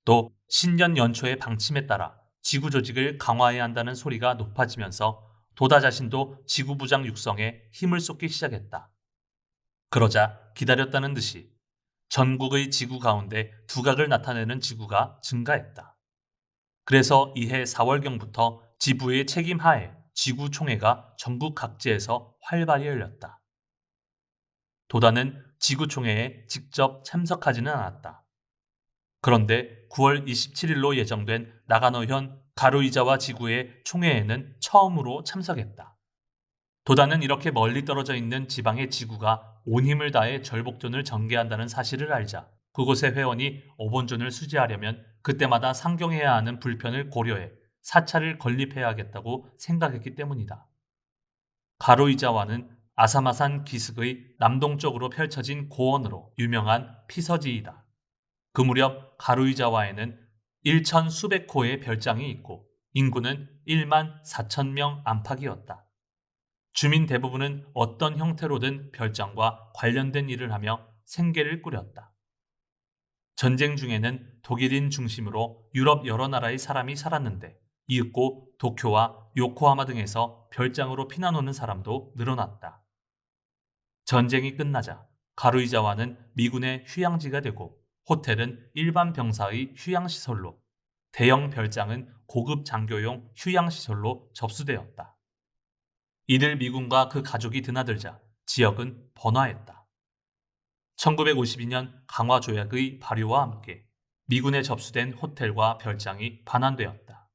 또 신년 연초의 방침에 따라 지구 조직을 강화해야 한다는 소리가 높아지면서 도다 자신도 지구부장 육성에 힘을 쏟기 시작했다. 그러자 기다렸다는 듯이 전국의 지구 가운데 두각을 나타내는 지구가 증가했다. 그래서 이해 4월경부터 지부의 책임 하에 지구총회가 전국 각지에서 활발히 열렸다. 도다는 지구총회에 직접 참석하지는 않았다. 그런데 9월 27일로 예정된 나가노현 가루이자와 지구의 총회에는 처음으로 참석했다. 도다는 이렇게 멀리 떨어져 있는 지방의 지구가 온 힘을 다해 절복전을 전개한다는 사실을 알자 그곳의 회원이 오본전을 수지하려면 그때마다 상경해야 하는 불편을 고려해 사찰을 건립해야겠다고 생각했기 때문이다. 가루이자와는 아사마산 기슭의 남동쪽으로 펼쳐진 고원으로 유명한 피서지이다. 그 무렵 가루이자와에는 1천 수백 호의 별장이 있고 인구는 1만 4천 명 안팎이었다. 주민 대부분은 어떤 형태로든 별장과 관련된 일을 하며 생계를 꾸렸다. 전쟁 중에는 독일인 중심으로 유럽 여러 나라의 사람이 살았는데 이윽고 도쿄와 요코하마 등에서 별장으로 피난 오는 사람도 늘어났다. 전쟁이 끝나자 가루이자와는 미군의 휴양지가 되고 호텔은 일반 병사의 휴양시설로, 대형 별장은 고급 장교용 휴양시설로 접수되었다. 이들 미군과 그 가족이 드나들자 지역은 번화했다. 1952년 강화조약의 발효와 함께 미군에 접수된 호텔과 별장이 반환되었다.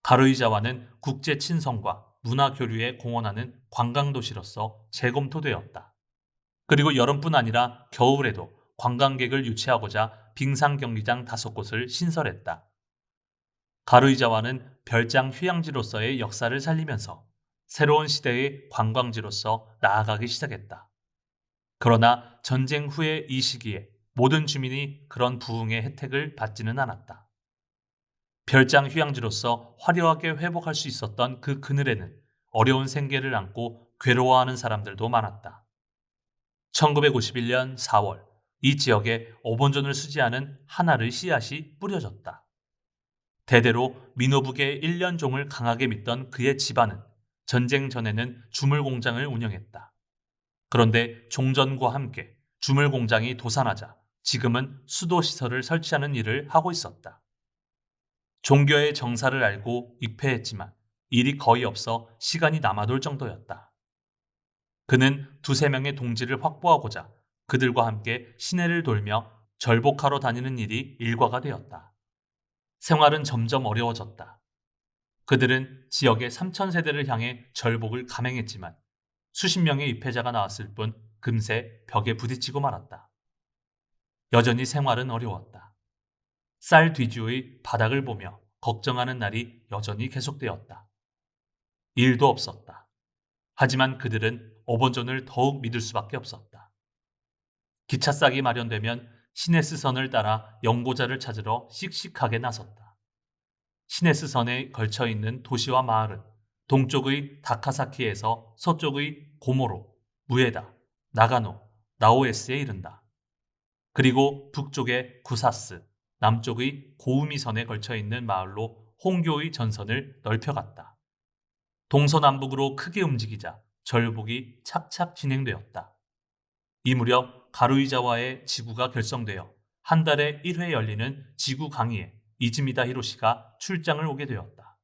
가루이자와는 국제 친선과 문화 교류에 공헌하는 관광도시로서 재검토되었다. 그리고 여름뿐 아니라 겨울에도 관광객을 유치하고자 빙상 경기장 5곳을 신설했다. 가루이자와는 별장 휴양지로서의 역사를 살리면서 새로운 시대의 관광지로서 나아가기 시작했다. 그러나 전쟁 후의 이 시기에 모든 주민이 그런 부흥의 혜택을 받지는 않았다. 별장 휴양지로서 화려하게 회복할 수 있었던 그 그늘에는 어려운 생계를 안고 괴로워하는 사람들도 많았다. 1951년 4월 이 지역에 오본전을 수지하는 하나의 씨앗이 뿌려졌다. 대대로 민노북의 1년종을 강하게 믿던 그의 집안은 전쟁 전에는 주물 공장을 운영했다. 그런데 종전과 함께 주물 공장이 도산하자 지금은 수도 시설을 설치하는 일을 하고 있었다. 종교의 정사를 알고 입회했지만 일이 거의 없어 시간이 남아돌 정도였다. 그는 2~3명의 동지를 확보하고자 그들과 함께 시내를 돌며 절복하러 다니는 일이 일과가 되었다. 생활은 점점 어려워졌다. 그들은 지역의 3,000세대를 향해 절복을 감행했지만 수십 명의 입회자가 나왔을 뿐 금세 벽에 부딪히고 말았다. 여전히 생활은 어려웠다. 쌀 뒤주의 바닥을 보며 걱정하는 날이 여전히 계속되었다. 일도 없었다. 하지만 그들은 오본전을 더욱 믿을 수밖에 없었다. 기차싹이 마련되면 시네스선을 따라 연고자를 찾으러 씩씩하게 나섰다. 시네스선에 걸쳐 있는 도시와 마을은 동쪽의 다카사키에서 서쪽의 고모로, 무에다, 나가노, 나오에스에 이른다. 그리고 북쪽의 구사스, 남쪽의 고우미선에 걸쳐 있는 마을로 홍교의 전선을 넓혀갔다. 동서남북으로 크게 움직이자 절복이 착착 진행되었다. 이 무렵 가루이자와의 지구가 결성되어 한 달에 1회 열리는 지구 강의에 이즈미다 히로시가 출장을 오게 되었다.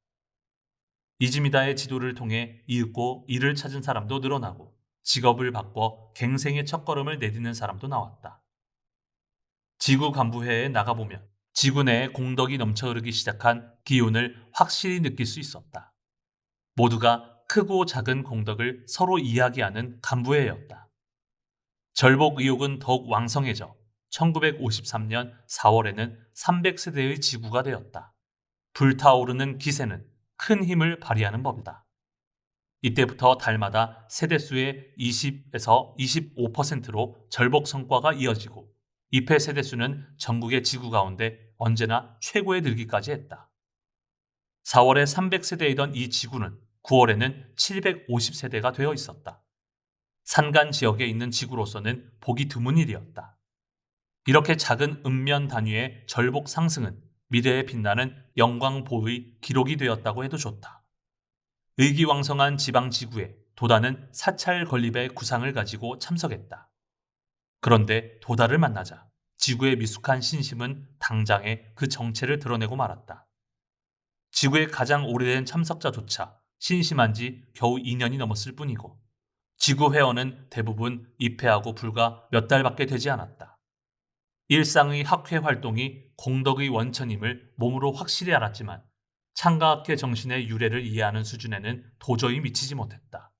이즈미다의 지도를 통해 이윽고 일을 찾은 사람도 늘어나고 직업을 바꿔 갱생의 첫걸음을 내딛는 사람도 나왔다. 지구 간부회에 나가보면 지구 내에 공덕이 넘쳐 흐르기 시작한 기운을 확실히 느낄 수 있었다. 모두가 크고 작은 공덕을 서로 이야기하는 간부회였다. 절복 의욕은 더욱 왕성해져 1953년 4월에는 300세대의 지구가 되었다. 불타오르는 기세는 큰 힘을 발휘하는 법이다. 이때부터 달마다 세대수의 20에서 25%로 절복 성과가 이어지고 입회 세대수는 전국의 지구 가운데 언제나 최고에 들기까지 했다. 4월에 300세대이던 이 지구는 9월에는 750세대가 되어 있었다. 산간 지역에 있는 지구로서는 보기 드문 일이었다. 이렇게 작은 읍면 단위의 절복 상승은 미래에 빛나는 영광보의 기록이 되었다고 해도 좋다. 의기왕성한 지방지구에 도다는 사찰 건립의 구상을 가지고 참석했다. 그런데 도다를 만나자 지구의 미숙한 신심은 당장에 그 정체를 드러내고 말았다. 지구의 가장 오래된 참석자조차 신심한 지 겨우 2년이 넘었을 뿐이고 지구 회원은 대부분 입회하고 불과 몇 달밖에 되지 않았다. 일상의 학회 활동이 공덕의 원천임을 몸으로 확실히 알았지만 창가학회 정신의 유래를 이해하는 수준에는 도저히 미치지 못했다.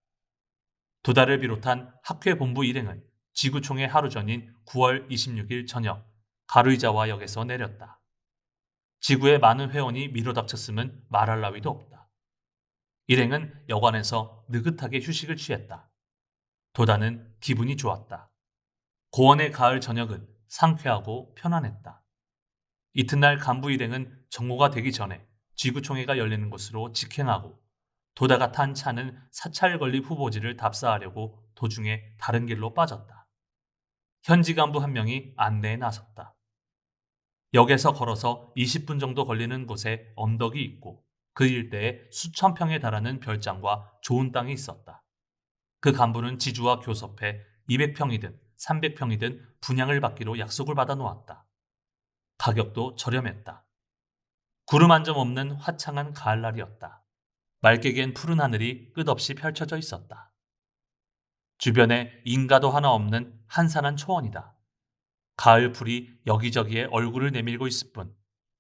도다를 비롯한 학회 본부 일행은 지구총회 하루 전인 9월 26일 저녁 가루이자와 역에서 내렸다. 지구의 많은 회원이 밀어닥쳤음은 말할 나위도 없다. 일행은 여관에서 느긋하게 휴식을 취했다. 도다는 기분이 좋았다. 고원의 가을 저녁은 상쾌하고 편안했다. 이튿날 간부 일행은 정오가 되기 전에 지구총회가 열리는 곳으로 직행하고 도다가 탄 차는 사찰 건립 후보지를 답사하려고 도중에 다른 길로 빠졌다. 현지 간부 한 명이 안내에 나섰다. 역에서 걸어서 20분 정도 걸리는 곳에 언덕이 있고 그 일대에 수천 평에 달하는 별장과 좋은 땅이 있었다. 그 간부는 지주와 교섭해 200평이든 300평이든 분양을 받기로 약속을 받아 놓았다. 가격도 저렴했다. 구름 한 점 없는 화창한 가을날이었다. 맑게 갠 푸른 하늘이 끝없이 펼쳐져 있었다. 주변에 인가도 하나 없는 한산한 초원이다. 가을 풀이 여기저기에 얼굴을 내밀고 있을 뿐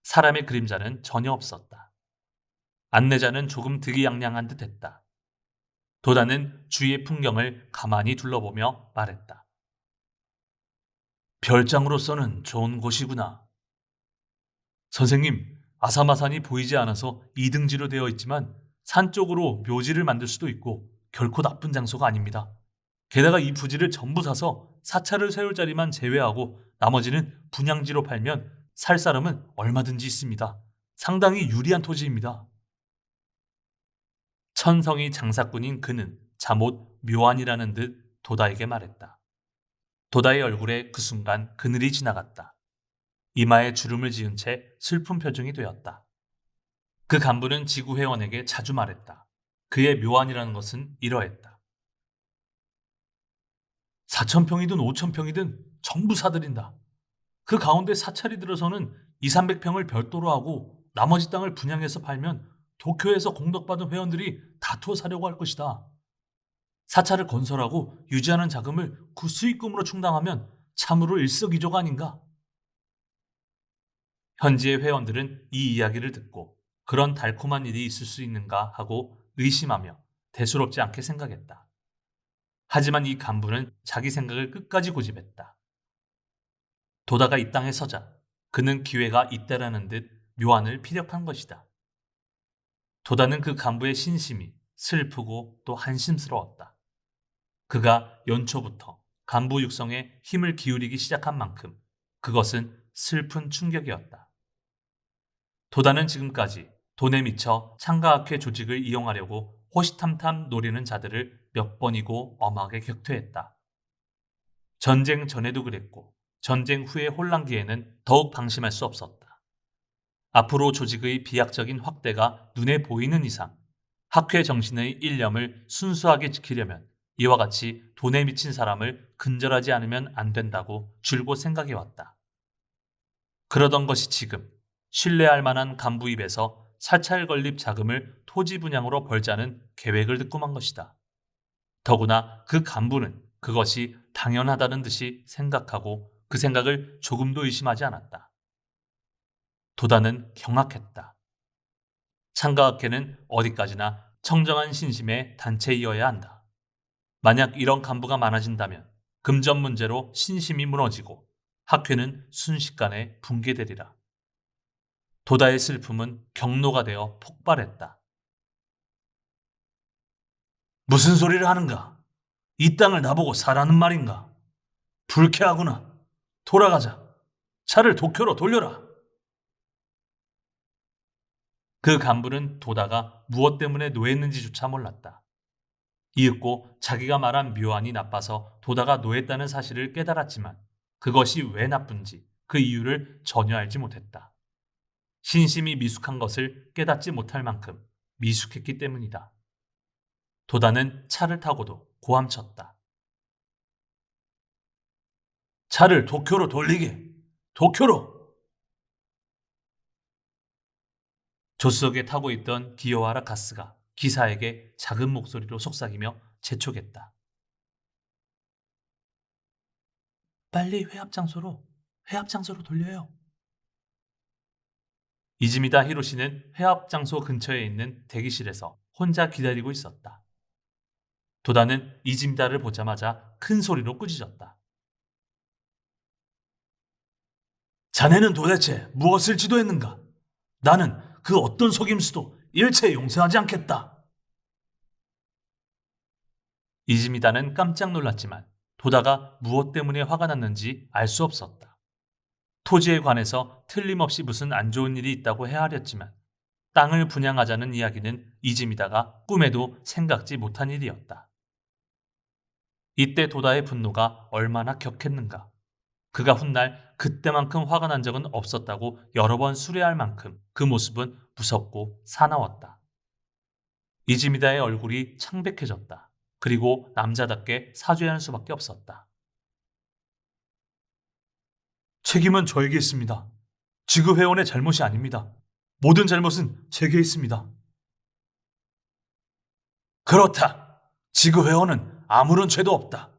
사람의 그림자는 전혀 없었다. 안내자는 조금 득이양양한 듯했다. 도다는 주위의 풍경을 가만히 둘러보며 말했다. 별장으로서는 좋은 곳이구나. 선생님, 아사마산이 보이지 않아서 이등지로 되어 있지만 산 쪽으로 묘지를 만들 수도 있고 결코 나쁜 장소가 아닙니다. 게다가 이 부지를 전부 사서 사찰을 세울 자리만 제외하고 나머지는 분양지로 팔면 살 사람은 얼마든지 있습니다. 상당히 유리한 토지입니다. 천성이 장사꾼인 그는 잠옷 묘안이라는 듯 도다에게 말했다. 도다의 얼굴에 그 순간 그늘이 지나갔다. 이마에 주름을 지은 채 슬픈 표정이 되었다. 그 간부는 지구회원에게 자주 말했다. 그의 묘안이라는 것은 이러했다. 4,000평이든 5,000평이든 전부 사들인다. 그 가운데 사찰이 들어서는 2, 300평을 별도로 하고 나머지 땅을 분양해서 팔면 도쿄에서 공덕받은 회원들이 다투어 사려고 할 것이다. 사찰을 건설하고 유지하는 자금을 그 수익금으로 충당하면 참으로 일석이조가 아닌가? 현지의 회원들은 이 이야기를 듣고 그런 달콤한 일이 있을 수 있는가 하고 의심하며 대수롭지 않게 생각했다. 하지만 이 간부는 자기 생각을 끝까지 고집했다. 도다가 이 땅에 서자 그는 기회가 있다라는 듯 묘안을 피력한 것이다. 도다는 그 간부의 신심이 슬프고 또 한심스러웠다. 그가 연초부터 간부 육성에 힘을 기울이기 시작한 만큼 그것은 슬픈 충격이었다. 도다는 지금까지 돈에 미쳐 창가학회 조직을 이용하려고 호시탐탐 노리는 자들을 몇 번이고 엄하게 격퇴했다. 전쟁 전에도 그랬고 전쟁 후의 혼란기에는 더욱 방심할 수 없었다. 앞으로 조직의 비약적인 확대가 눈에 보이는 이상 학회 정신의 일념을 순수하게 지키려면 이와 같이 돈에 미친 사람을 근절하지 않으면 안 된다고 줄곧 생각해왔다. 그러던 것이 지금 신뢰할 만한 간부 입에서 사찰 건립 자금을 토지 분양으로 벌자는 계획을 듣고 만 것이다. 더구나 그 간부는 그것이 당연하다는 듯이 생각하고 그 생각을 조금도 의심하지 않았다. 도다는 경악했다. 창가학회는 어디까지나 청정한 신심의 단체이어야 한다. 만약 이런 간부가 많아진다면 금전 문제로 신심이 무너지고 학회는 순식간에 붕괴되리라. 도다의 슬픔은 경로가 되어 폭발했다. 무슨 소리를 하는가? 이 땅을 나보고 사라는 말인가? 불쾌하구나. 돌아가자. 차를 도쿄로 돌려라. 그 간부는 도다가 무엇 때문에 노했는지조차 몰랐다. 이윽고 자기가 말한 묘안이 나빠서 도다가 노했다는 사실을 깨달았지만 그것이 왜 나쁜지 그 이유를 전혀 알지 못했다. 신심이 미숙한 것을 깨닫지 못할 만큼 미숙했기 때문이다. 도다는 차를 타고도 고함쳤다. 차를 도쿄로 돌리게! 도쿄로! 조수석에 타고 있던 기요하라 가스가 기사에게 작은 목소리로 속삭이며 재촉했다. 빨리 회합 장소로 돌려요. 이즈미다 히로시는 회합 장소 근처에 있는 대기실에서 혼자 기다리고 있었다. 도다는 이즈미다를 보자마자 큰 소리로 꾸짖었다. 자네는 도대체 무엇을 지도했는가? 나는 그 어떤 속임수도 일체 용서하지 않겠다. 이즈미다는 깜짝 놀랐지만 도다가 무엇 때문에 화가 났는지 알 수 없었다. 토지에 관해서 틀림없이 무슨 안 좋은 일이 있다고 헤아렸지만 땅을 분양하자는 이야기는 이즈미다가 꿈에도 생각지 못한 일이었다. 이때 도다의 분노가 얼마나 격했는가. 그가 훗날 그때만큼 화가 난 적은 없었다고 여러 번 수레할 만큼 그 모습은 무섭고 사나웠다. 이즈미다의 얼굴이 창백해졌다. 그리고 남자답게 사죄하는 수밖에 없었다. 책임은 저에게 있습니다. 지구 회원의 잘못이 아닙니다. 모든 잘못은 제게 있습니다. 그렇다. 지구 회원은 아무런 죄도 없다.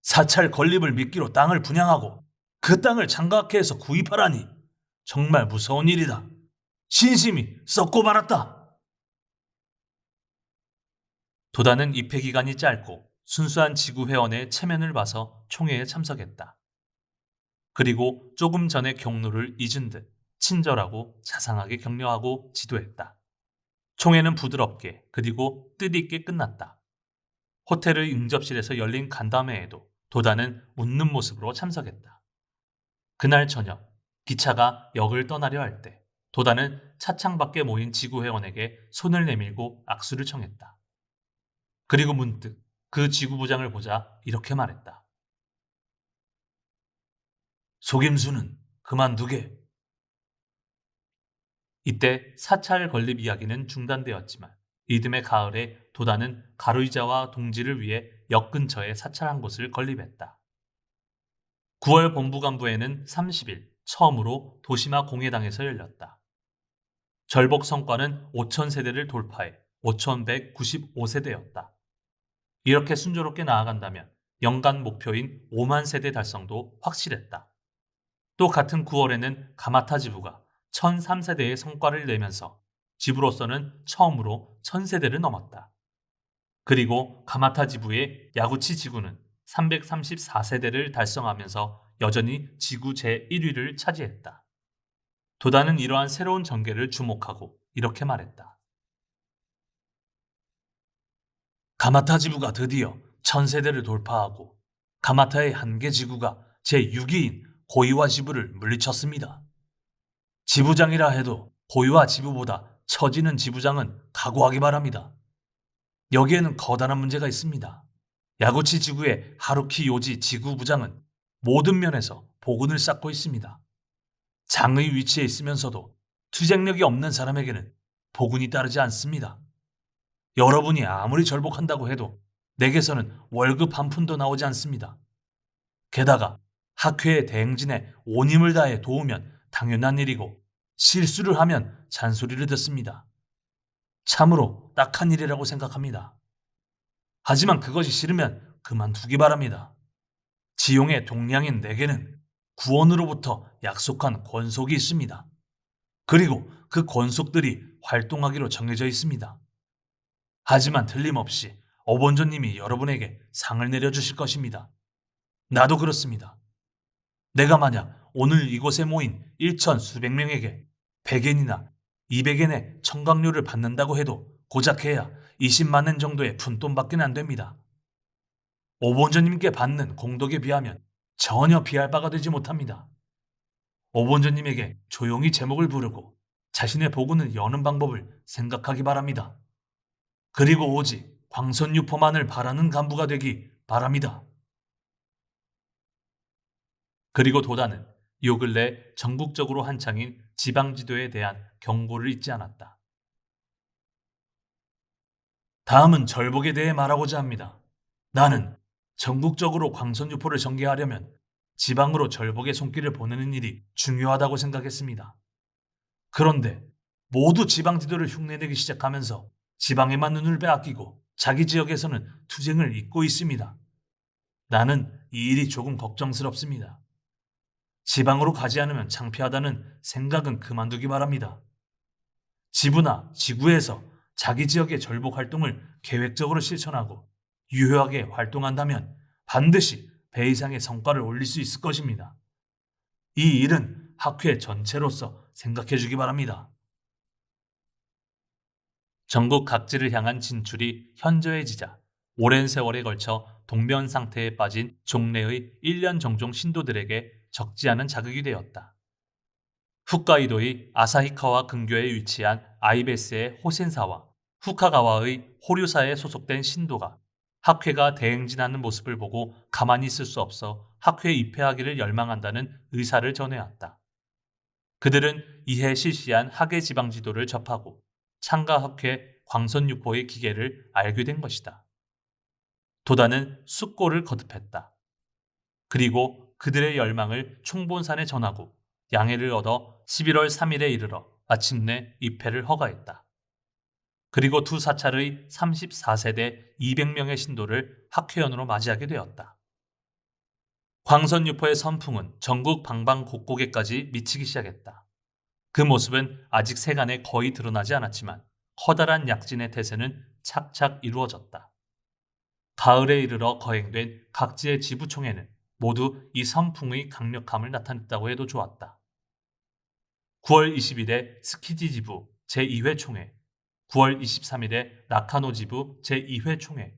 사찰 건립을 미끼로 땅을 분양하고 그 땅을 장각해서 구입하라니 정말 무서운 일이다. 신심이 썩고 말았다. 도다는 입회 기간이 짧고 순수한 지구 회원의 체면을 봐서 총회에 참석했다. 그리고 조금 전에 경로를 잊은 듯 친절하고 자상하게 격려하고 지도했다. 총회는 부드럽게 그리고 뜻있게 끝났다. 호텔의 응접실에서 열린 간담회에도 도다는 웃는 모습으로 참석했다. 그날 저녁 기차가 역을 떠나려 할 때 도다는 차창 밖에 모인 지구회원에게 손을 내밀고 악수를 청했다. 그리고 문득 그 지구부장을 보자 이렇게 말했다. 속임수는 그만두게. 이때 사찰 건립 이야기는 중단되었지만 이듬해 가을에 도다는 가루이자와 동지를 위해 역 근처에 사찰 한 곳을 건립했다. 9월 본부간부에는 30일 처음으로 도시마 공회당에서 열렸다. 절복 성과는 5,000세대를 돌파해 5,195세대였다. 이렇게 순조롭게 나아간다면 연간 목표인 5만 세대 달성도 확실했다. 또 같은 9월에는 가마타 지부가 1,003세대의 성과를 내면서 지부로서는 처음으로 1,000세대를 넘었다. 그리고 가마타 지부의 야구치 지구는 334세대를 달성하면서 여전히 지구 제1위를 차지했다. 도다는 이러한 새로운 전개를 주목하고 이렇게 말했다. 가마타 지부가 드디어 1,000세대를 돌파하고 가마타의 한계 지구가 제6위인 고이와 지부를 물리쳤습니다. 지부장이라 해도 고이와 지부보다 처지는 지부장은 각오하기 바랍니다. 여기에는 커다란 문제가 있습니다. 야구치 지구의 하루키 요지 지구부장은 모든 면에서 보군을 쌓고 있습니다. 장의 위치에 있으면서도 투쟁력이 없는 사람에게는 보군이 따르지 않습니다. 여러분이 아무리 절복한다고 해도 내게서는 월급 한 푼도 나오지 않습니다. 게다가 학회의 대행진에 온 힘을 다해 도우면 당연한 일이고 실수를 하면 잔소리를 듣습니다. 참으로 딱한 일이라고 생각합니다. 하지만 그것이 싫으면 그만두기 바랍니다. 지용의 동량인 내게는 구원으로부터 약속한 권속이 있습니다. 그리고 그 권속들이 활동하기로 정해져 있습니다. 하지만 틀림없이 어본조님이 여러분에게 상을 내려주실 것입니다. 나도 그렇습니다. 내가 만약 오늘 이곳에 모인 1천 수백 명에게 100엔이나 200엔의 청각료를 받는다고 해도 고작 해야 20만 엔 정도의 푼돈밖에 안 됩니다. 오본조님께 받는 공덕에 비하면 전혀 비할 바가 되지 못합니다. 오본조님에게 조용히 제목을 부르고 자신의 보군을 여는 방법을 생각하기 바랍니다. 그리고 오직 광선유포만을 바라는 간부가 되기 바랍니다. 그리고 도다는 요 근래 전국적으로 한창인 지방지도에 대한 경고를 잊지 않았다. 다음은 절복에 대해 말하고자 합니다. 나는 전국적으로 광선유포를 전개하려면 지방으로 절복의 손길을 보내는 일이 중요하다고 생각했습니다. 그런데 모두 지방 지도를 흉내내기 시작하면서 지방에만 눈을 빼앗기고 자기 지역에서는 투쟁을 잇고 있습니다. 나는 이 일이 조금 걱정스럽습니다. 지방으로 가지 않으면 창피하다는 생각은 그만두기 바랍니다. 지부나 지구에서 자기 지역의 절복 활동을 계획적으로 실천하고 유효하게 활동한다면 반드시 배 이상의 성과를 올릴 수 있을 것입니다. 이 일은 학회 전체로서 생각해 주기 바랍니다. 전국 각지를 향한 진출이 현저해지자 오랜 세월에 걸쳐 동면 상태에 빠진 종래의 1년 종종 신도들에게 적지 않은 자극이 되었다. 홋카이도의 아사히카와 근교에 위치한 아이베스의 호센사와 후카가와의 호류사에 소속된 신도가 학회가 대행진하는 모습을 보고 가만히 있을 수 없어 학회에 입회하기를 열망한다는 의사를 전해왔다. 그들은 이해 실시한 학예 지방 지도를 접하고 창가학회 광선유포의 기계를 알게 된 것이다. 도다는 숙고를 거듭했다. 그리고 그들의 열망을 총본산에 전하고 양해를 얻어 11월 3일에 이르러 마침내 입회를 허가했다. 그리고 두 사찰의 34세대 200명의 신도를 학회연으로 맞이하게 되었다. 광선유포의 선풍은 전국 방방곡곡에까지 미치기 시작했다. 그 모습은 아직 세간에 거의 드러나지 않았지만 커다란 약진의 태세는 착착 이루어졌다. 가을에 이르러 거행된 각지의 지부총회는 모두 이 선풍의 강력함을 나타냈다고 해도 좋았다. 9월 20일에 스키지 지부 제2회 총회, 9월 23일에 나카노 지부 제2회 총회,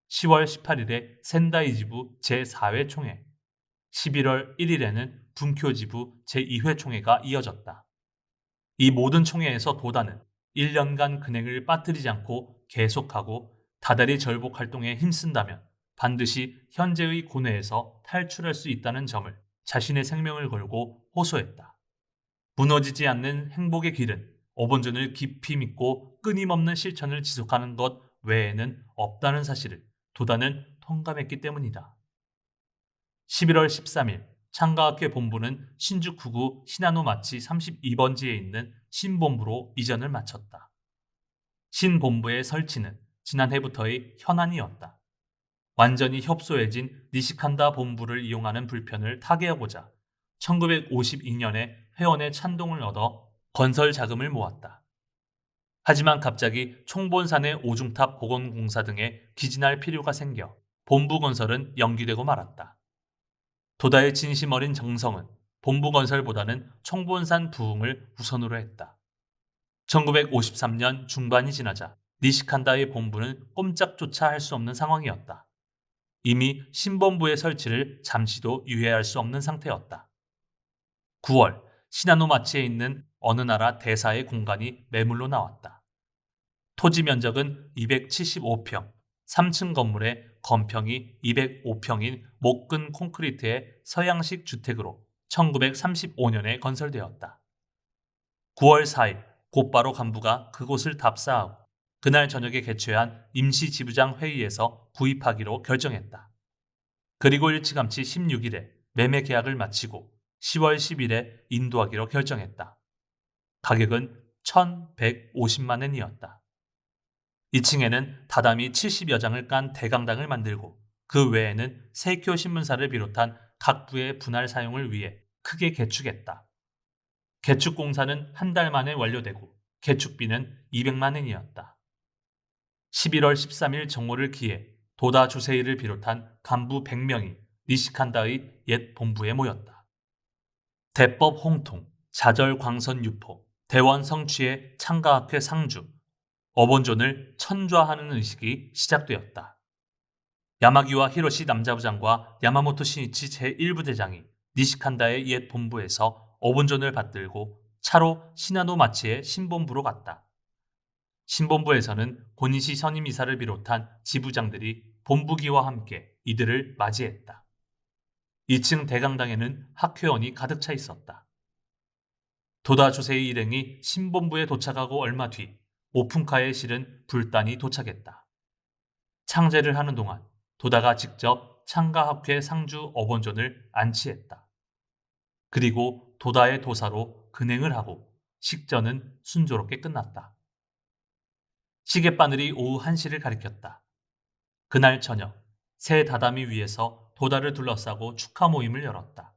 10월 18일에 센다이 지부 제4회 총회, 11월 1일에는 분쿄 지부 제2회 총회가 이어졌다. 이 모든 총회에서 도다는 1년간 근행을 빠뜨리지 않고 계속하고 다달이 절복 활동에 힘쓴다면 반드시 현재의 고뇌에서 탈출할 수 있다는 점을 자신의 생명을 걸고 호소했다. 무너지지 않는 행복의 길은 오본전을 깊이 믿고 끊임없는 실천을 지속하는 것 외에는 없다는 사실을 도다는 통감했기 때문이다. 11월 13일 창가학회 본부는 신주쿠구 시나노마치 32번지에 있는 신본부로 이전을 마쳤다. 신본부의 설치는 지난해부터의 현안이었다. 완전히 협소해진 니시칸다 본부를 이용하는 불편을 타개하고자 1952년에 회원의 찬동을 얻어 건설 자금을 모았다. 하지만 갑자기 총본산의 오중탑 복원공사 등에 기진할 필요가 생겨 본부 건설은 연기되고 말았다. 도다의 진심 어린 정성은 본부 건설보다는 총본산 부흥을 우선으로 했다. 1953년 중반이 지나자 니시칸다의 본부는 꼼짝조차 할 수 없는 상황이었다. 이미 신본부의 설치를 잠시도 유예할 수 없는 상태였다. 9월 시나노마치에 있는 어느 나라 대사의 공간이 매물로 나왔다. 토지 면적은 275평, 3층 건물의 건평이 205평인 목근 콘크리트의 서양식 주택으로 1935년에 건설되었다. 9월 4일 곧바로 간부가 그곳을 답사하고 그날 저녁에 개최한 임시지부장 회의에서 구입하기로 결정했다. 그리고 일찌감치 16일에 매매 계약을 마치고 10월 10일에 인도하기로 결정했다. 가격은 1,150만 엔이었다. 2층에는 다다미 70여 장을 깐 대강당을 만들고 그 외에는 세교 신문사를 비롯한 각 부의 분할 사용을 위해 크게 개축했다. 개축 공사는 한 달 만에 완료되고 개축비는 200만 엔이었다. 11월 13일 정오를 기해 도다 주세이를 비롯한 간부 100명이 니시칸다의 옛 본부에 모였다. 대법 홍통, 자절 광선 유포, 대원 성취의 창가학회 상주, 어본존을 천좌하는 의식이 시작되었다. 야마기와 히로시 남자부장과 야마모토 신이치 제1부대장이 니시칸다의 옛 본부에서 어본존을 받들고 차로 시나노 마치의 신본부로 갔다. 신본부에서는 고니시 선임이사를 비롯한 지부장들이 본부기와 함께 이들을 맞이했다. 2층 대강당에는 학회원이 가득 차 있었다. 도다 주세이 일행이 신본부에 도착하고 얼마 뒤 오픈카에 실은 불단이 도착했다. 창제를 하는 동안 도다가 직접 창가학회 상주 어번존을 안치했다. 그리고 도다의 도사로 근행을 하고 식전은 순조롭게 끝났다. 시계바늘이 오후 1시를 가리켰다. 그날 저녁 새 다다미 위에서 도다를 둘러싸고 축하 모임을 열었다.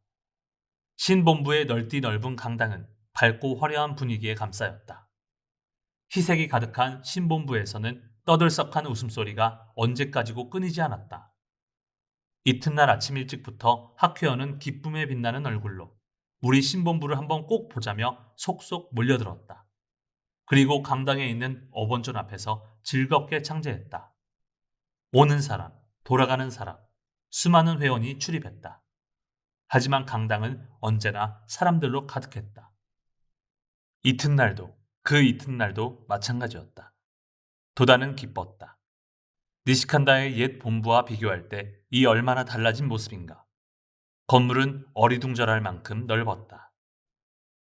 신본부의 넓디 넓은 강당은 밝고 화려한 분위기에 감싸였다. 희색이 가득한 신본부에서는 떠들썩한 웃음소리가 언제까지고 끊이지 않았다. 이튿날 아침 일찍부터 학회원은 기쁨에 빛나는 얼굴로 우리 신본부를 한번 꼭 보자며 속속 몰려들었다. 그리고 강당에 있는 어번존 앞에서 즐겁게 창제했다. 오는 사람, 돌아가는 사람, 수많은 회원이 출입했다. 하지만 강당은 언제나 사람들로 가득했다. 이튿날도 그 이튿날도 마찬가지였다. 도다는 기뻤다. 니시칸다의 옛 본부와 비교할 때 이 얼마나 달라진 모습인가. 건물은 어리둥절할 만큼 넓었다.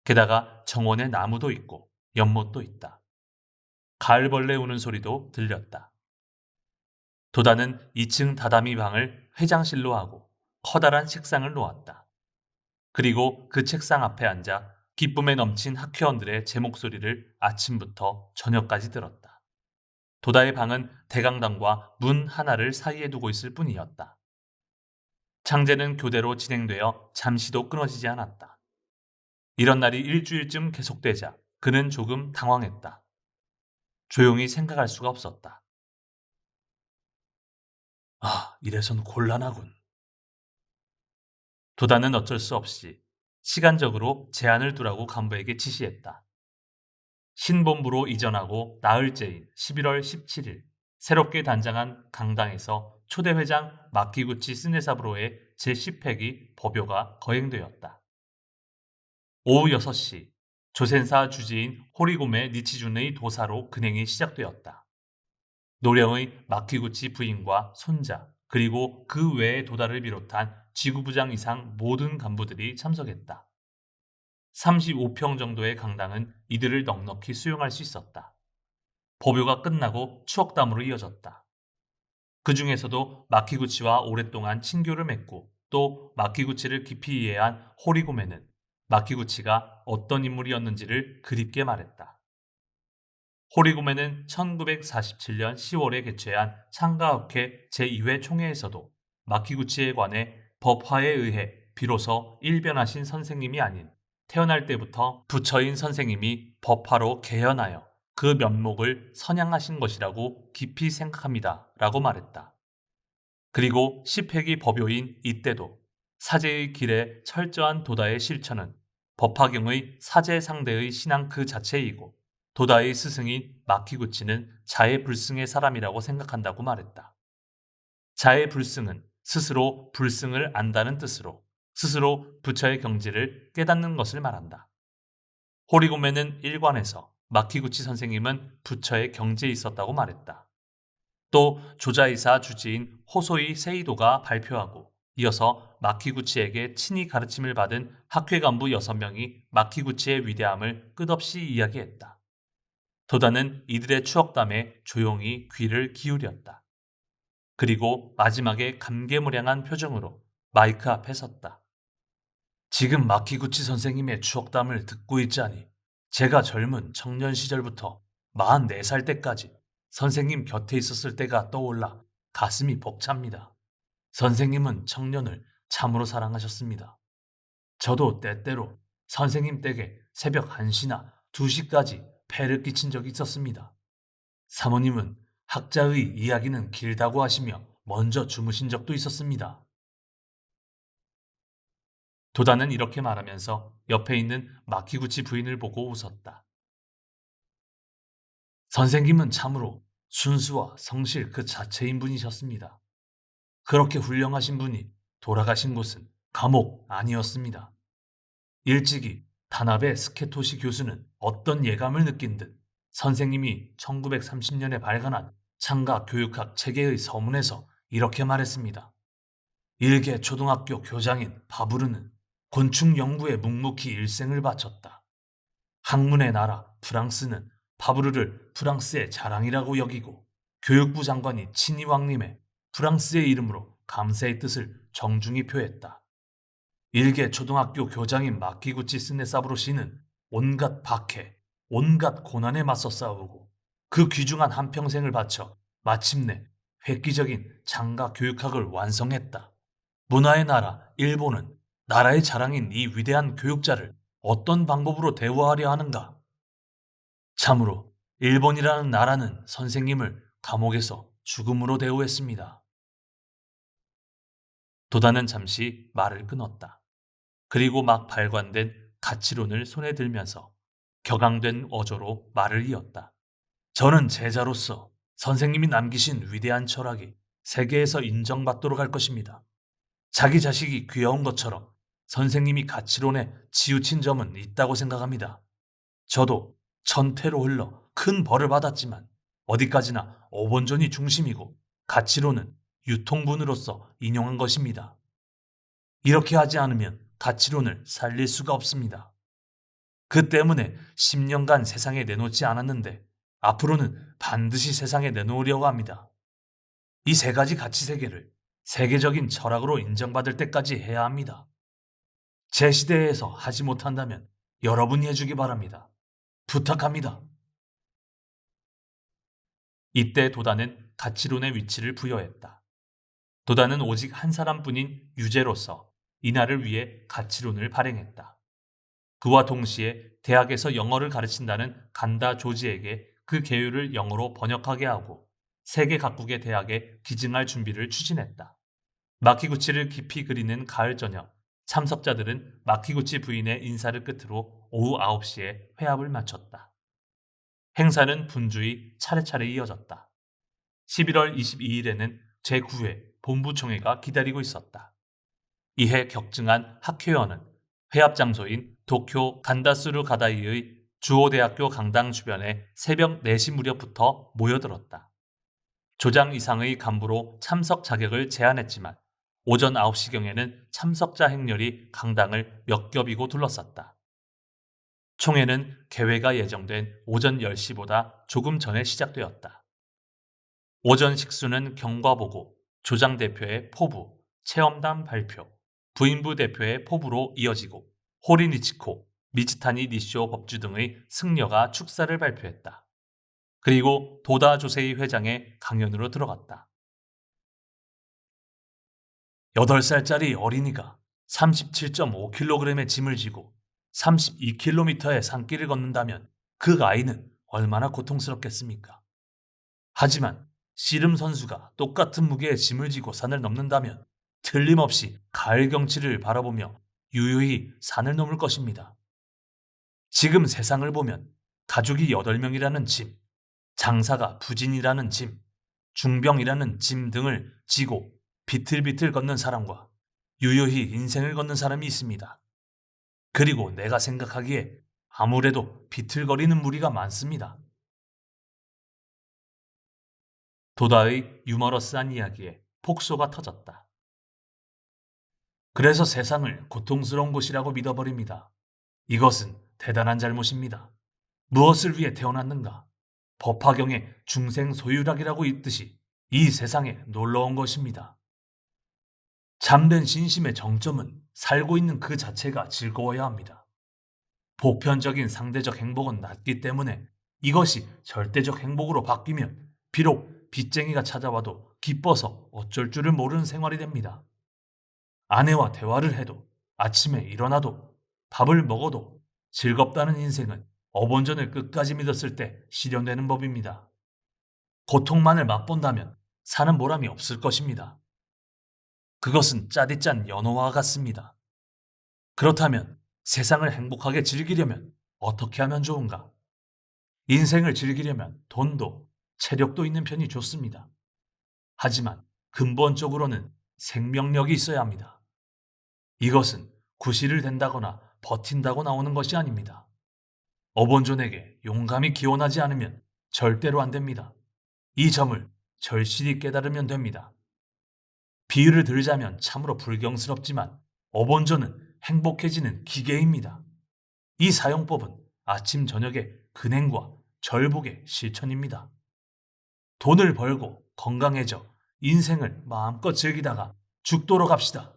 게다가 정원에 나무도 있고 연못도 있다. 가을벌레 우는 소리도 들렸다. 도다는 2층 다다미 방을 회장실로 하고 커다란 책상을 놓았다. 그리고 그 책상 앞에 앉아 기쁨에 넘친 학회원들의 제 목소리를 아침부터 저녁까지 들었다. 도다의 방은 대강당과 문 하나를 사이에 두고 있을 뿐이었다. 창제는 교대로 진행되어 잠시도 끊어지지 않았다. 이런 날이 일주일쯤 계속되자 그는 조금 당황했다. 조용히 생각할 수가 없었다. 이래선 곤란하군. 도다는 어쩔 수 없이 시간적으로 제한을 두라고 간부에게 지시했다. 신본부로 이전하고 나흘째인 11월 17일 새롭게 단장한 강당에서 초대회장 마키구치 스네사부로의 제10회기 법요가 거행되었다. 오후 6시 조센사 주지인 호리고메 니치준의 도사로 근행이 시작되었다. 노령의 마키구치 부인과 손자 그리고 그 외의 도다를 비롯한 지구부장 이상 모든 간부들이 참석했다. 35평 정도의 강당은 이들을 넉넉히 수용할 수 있었다. 법요가 끝나고 추억담으로 이어졌다. 그 중에서도 마키구치와 오랫동안 친교를 맺고 또 마키구치를 깊이 이해한 호리고메는 마키구치가 어떤 인물이었는지를 그립게 말했다. 호리고메는 1947년 10월에 개최한 창가학회 제2회 총회에서도 마키구치에 관해 법화에 의해 비로소 일변하신 선생님이 아닌 태어날 때부터 부처인 선생님이 법화로 개연하여 그 면목을 선양하신 것이라고 깊이 생각합니다. 라고 말했다. 그리고 10회기 법요인 이때도 사제의 길에 철저한 도다의 실천은 법화경의 사제 상대의 신앙 그 자체이고 도다의 스승인 마키구치는 자해불승의 사람이라고 생각한다고 말했다. 자해불승은 스스로 불승을 안다는 뜻으로 스스로 부처의 경지를 깨닫는 것을 말한다. 호리고메는 일관해서 마키구치 선생님은 부처의 경지에 있었다고 말했다. 또 조자이사 주지인 호소이 세이도가 발표하고 이어서 마키구치에게 친히 가르침을 받은 학회 간부 6명이 마키구치의 위대함을 끝없이 이야기했다. 도다는 이들의 추억담에 조용히 귀를 기울였다. 그리고 마지막에 감개무량한 표정으로 마이크 앞에 섰다. 지금 마키구치 선생님의 추억담을 듣고 있자니 제가 젊은 청년 시절부터 44살 때까지 선생님 곁에 있었을 때가 떠올라 가슴이 벅찹니다. 선생님은 청년을 참으로 사랑하셨습니다. 저도 때때로 선생님 댁에 새벽 1시나 2시까지 폐를 끼친 적이 있었습니다. 사모님은 학자의 이야기는 길다고 하시며 먼저 주무신 적도 있었습니다. 도다는 이렇게 말하면서 옆에 있는 마키구치 부인을 보고 웃었다. 선생님은 참으로 순수와 성실 그 자체인 분이셨습니다. 그렇게 훌륭하신 분이 돌아가신 곳은 감옥 아니었습니다. 일찍이 다나베 스케토시 교수는 어떤 예감을 느낀 듯 선생님이 1930년에 발간한 창가 교육학 체계의 서문에서 이렇게 말했습니다. 일개 초등학교 교장인 바브르는 곤충 연구에 묵묵히 일생을 바쳤다. 학문의 나라 프랑스는 파브르를 프랑스의 자랑이라고 여기고 교육부 장관이 친히 왕림해 프랑스의 이름으로 감사의 뜻을 정중히 표했다. 일개 초등학교 교장인 마키구치 스네사브로 씨는 온갖 박해, 온갖 고난에 맞서 싸우고 그 귀중한 한평생을 바쳐 마침내 획기적인 장가 교육학을 완성했다. 문화의 나라 일본은 나라의 자랑인 이 위대한 교육자를 어떤 방법으로 대우하려 하는가? 참으로 일본이라는 나라는 선생님을 감옥에서 죽음으로 대우했습니다. 도다는 잠시 말을 끊었다. 그리고 막 발간된 가치론을 손에 들면서 격앙된 어조로 말을 이었다. 저는 제자로서 선생님이 남기신 위대한 철학이 세계에서 인정받도록 할 것입니다. 자기 자식이 귀여운 것처럼 선생님이 가치론에 치우친 점은 있다고 생각합니다. 저도 천태로 흘러 큰 벌을 받았지만 어디까지나 어본존이 중심이고 가치론은 유통분으로서 인용한 것입니다. 이렇게 하지 않으면 가치론을 살릴 수가 없습니다. 그 때문에 10년간 세상에 내놓지 않았는데 앞으로는 반드시 세상에 내놓으려고 합니다. 이 세 가지 가치 세계를 세계적인 철학으로 인정받을 때까지 해야 합니다. 제 시대에서 하지 못한다면 여러분이 해주기 바랍니다. 부탁합니다. 이때 도다는 가치론의 위치를 부여했다. 도다는 오직 한 사람뿐인 유죄로서 이날을 위해 가치론을 발행했다. 그와 동시에 대학에서 영어를 가르친다는 간다 조지에게 그 계율을 영어로 번역하게 하고 세계 각국의 대학에 기증할 준비를 추진했다. 마키구치를 깊이 그리는 가을 저녁, 참석자들은 마키구치 부인의 인사를 끝으로 오후 9시에 회합을 마쳤다. 행사는 분주히 차례차례 이어졌다. 11월 22일에는 제9회 본부총회가 기다리고 있었다. 이해 격증한 학회원은 회합 장소인 도쿄 간다스루 가다이의 주호대학교 강당 주변에 새벽 4시 무렵부터 모여들었다. 조장 이상의 간부로 참석 자격을 제한했지만 오전 9시경에는 참석자 행렬이 강당을 몇 겹이고 둘러쌌다. 총회는 개회가 예정된 오전 10시보다 조금 전에 시작되었다. 오전 식수는 경과보고, 조장 대표의 포부, 체험단 발표, 부인부 대표의 포부로 이어지고 호리니치코, 미치타니 니쇼 법주 등의 승려가 축사를 발표했다. 그리고 도다 조세이 회장의 강연으로 들어갔다. 8살짜리 어린이가 37.5kg의 짐을 지고 32km의 산길을 걷는다면 그 아이는 얼마나 고통스럽겠습니까? 하지만 씨름 선수가 똑같은 무게의 짐을 지고 산을 넘는다면 틀림없이 가을 경치를 바라보며 유유히 산을 넘을 것입니다. 지금 세상을 보면 가족이 8명이라는 짐, 장사가 부진이라는 짐, 중병이라는 짐 등을 지고 비틀비틀 걷는 사람과 유유히 인생을 걷는 사람이 있습니다. 그리고 내가 생각하기에 아무래도 비틀거리는 무리가 많습니다. 도다의 유머러스한 이야기에 폭소가 터졌다. 그래서 세상을 고통스러운 곳이라고 믿어버립니다. 이것은 대단한 잘못입니다. 무엇을 위해 태어났는가? 법화경의 중생 소유락이라고 있듯이 이 세상에 놀러온 것입니다. 참된 신심의 정점은 살고 있는 그 자체가 즐거워야 합니다. 보편적인 상대적 행복은 낮기 때문에 이것이 절대적 행복으로 바뀌면 비록 빚쟁이가 찾아와도 기뻐서 어쩔 줄을 모르는 생활이 됩니다. 아내와 대화를 해도 아침에 일어나도 밥을 먹어도 즐겁다는 인생은 어본전을 끝까지 믿었을 때 실현되는 법입니다. 고통만을 맛본다면 사는 보람이 없을 것입니다. 그것은 짜디짠 연어와 같습니다. 그렇다면 세상을 행복하게 즐기려면 어떻게 하면 좋은가? 인생을 즐기려면 돈도 체력도 있는 편이 좋습니다. 하지만 근본적으로는 생명력이 있어야 합니다. 이것은 구실을 댄다거나 버틴다고 나오는 것이 아닙니다. 어본존에게 용감히 기원하지 않으면 절대로 안 됩니다. 이 점을 절실히 깨달으면 됩니다. 비유를 들자면 참으로 불경스럽지만 어본존은 행복해지는 기계입니다. 이 사용법은 아침 저녁에 근행과 절복의 실천입니다. 돈을 벌고 건강해져 인생을 마음껏 즐기다가 죽도록 합시다.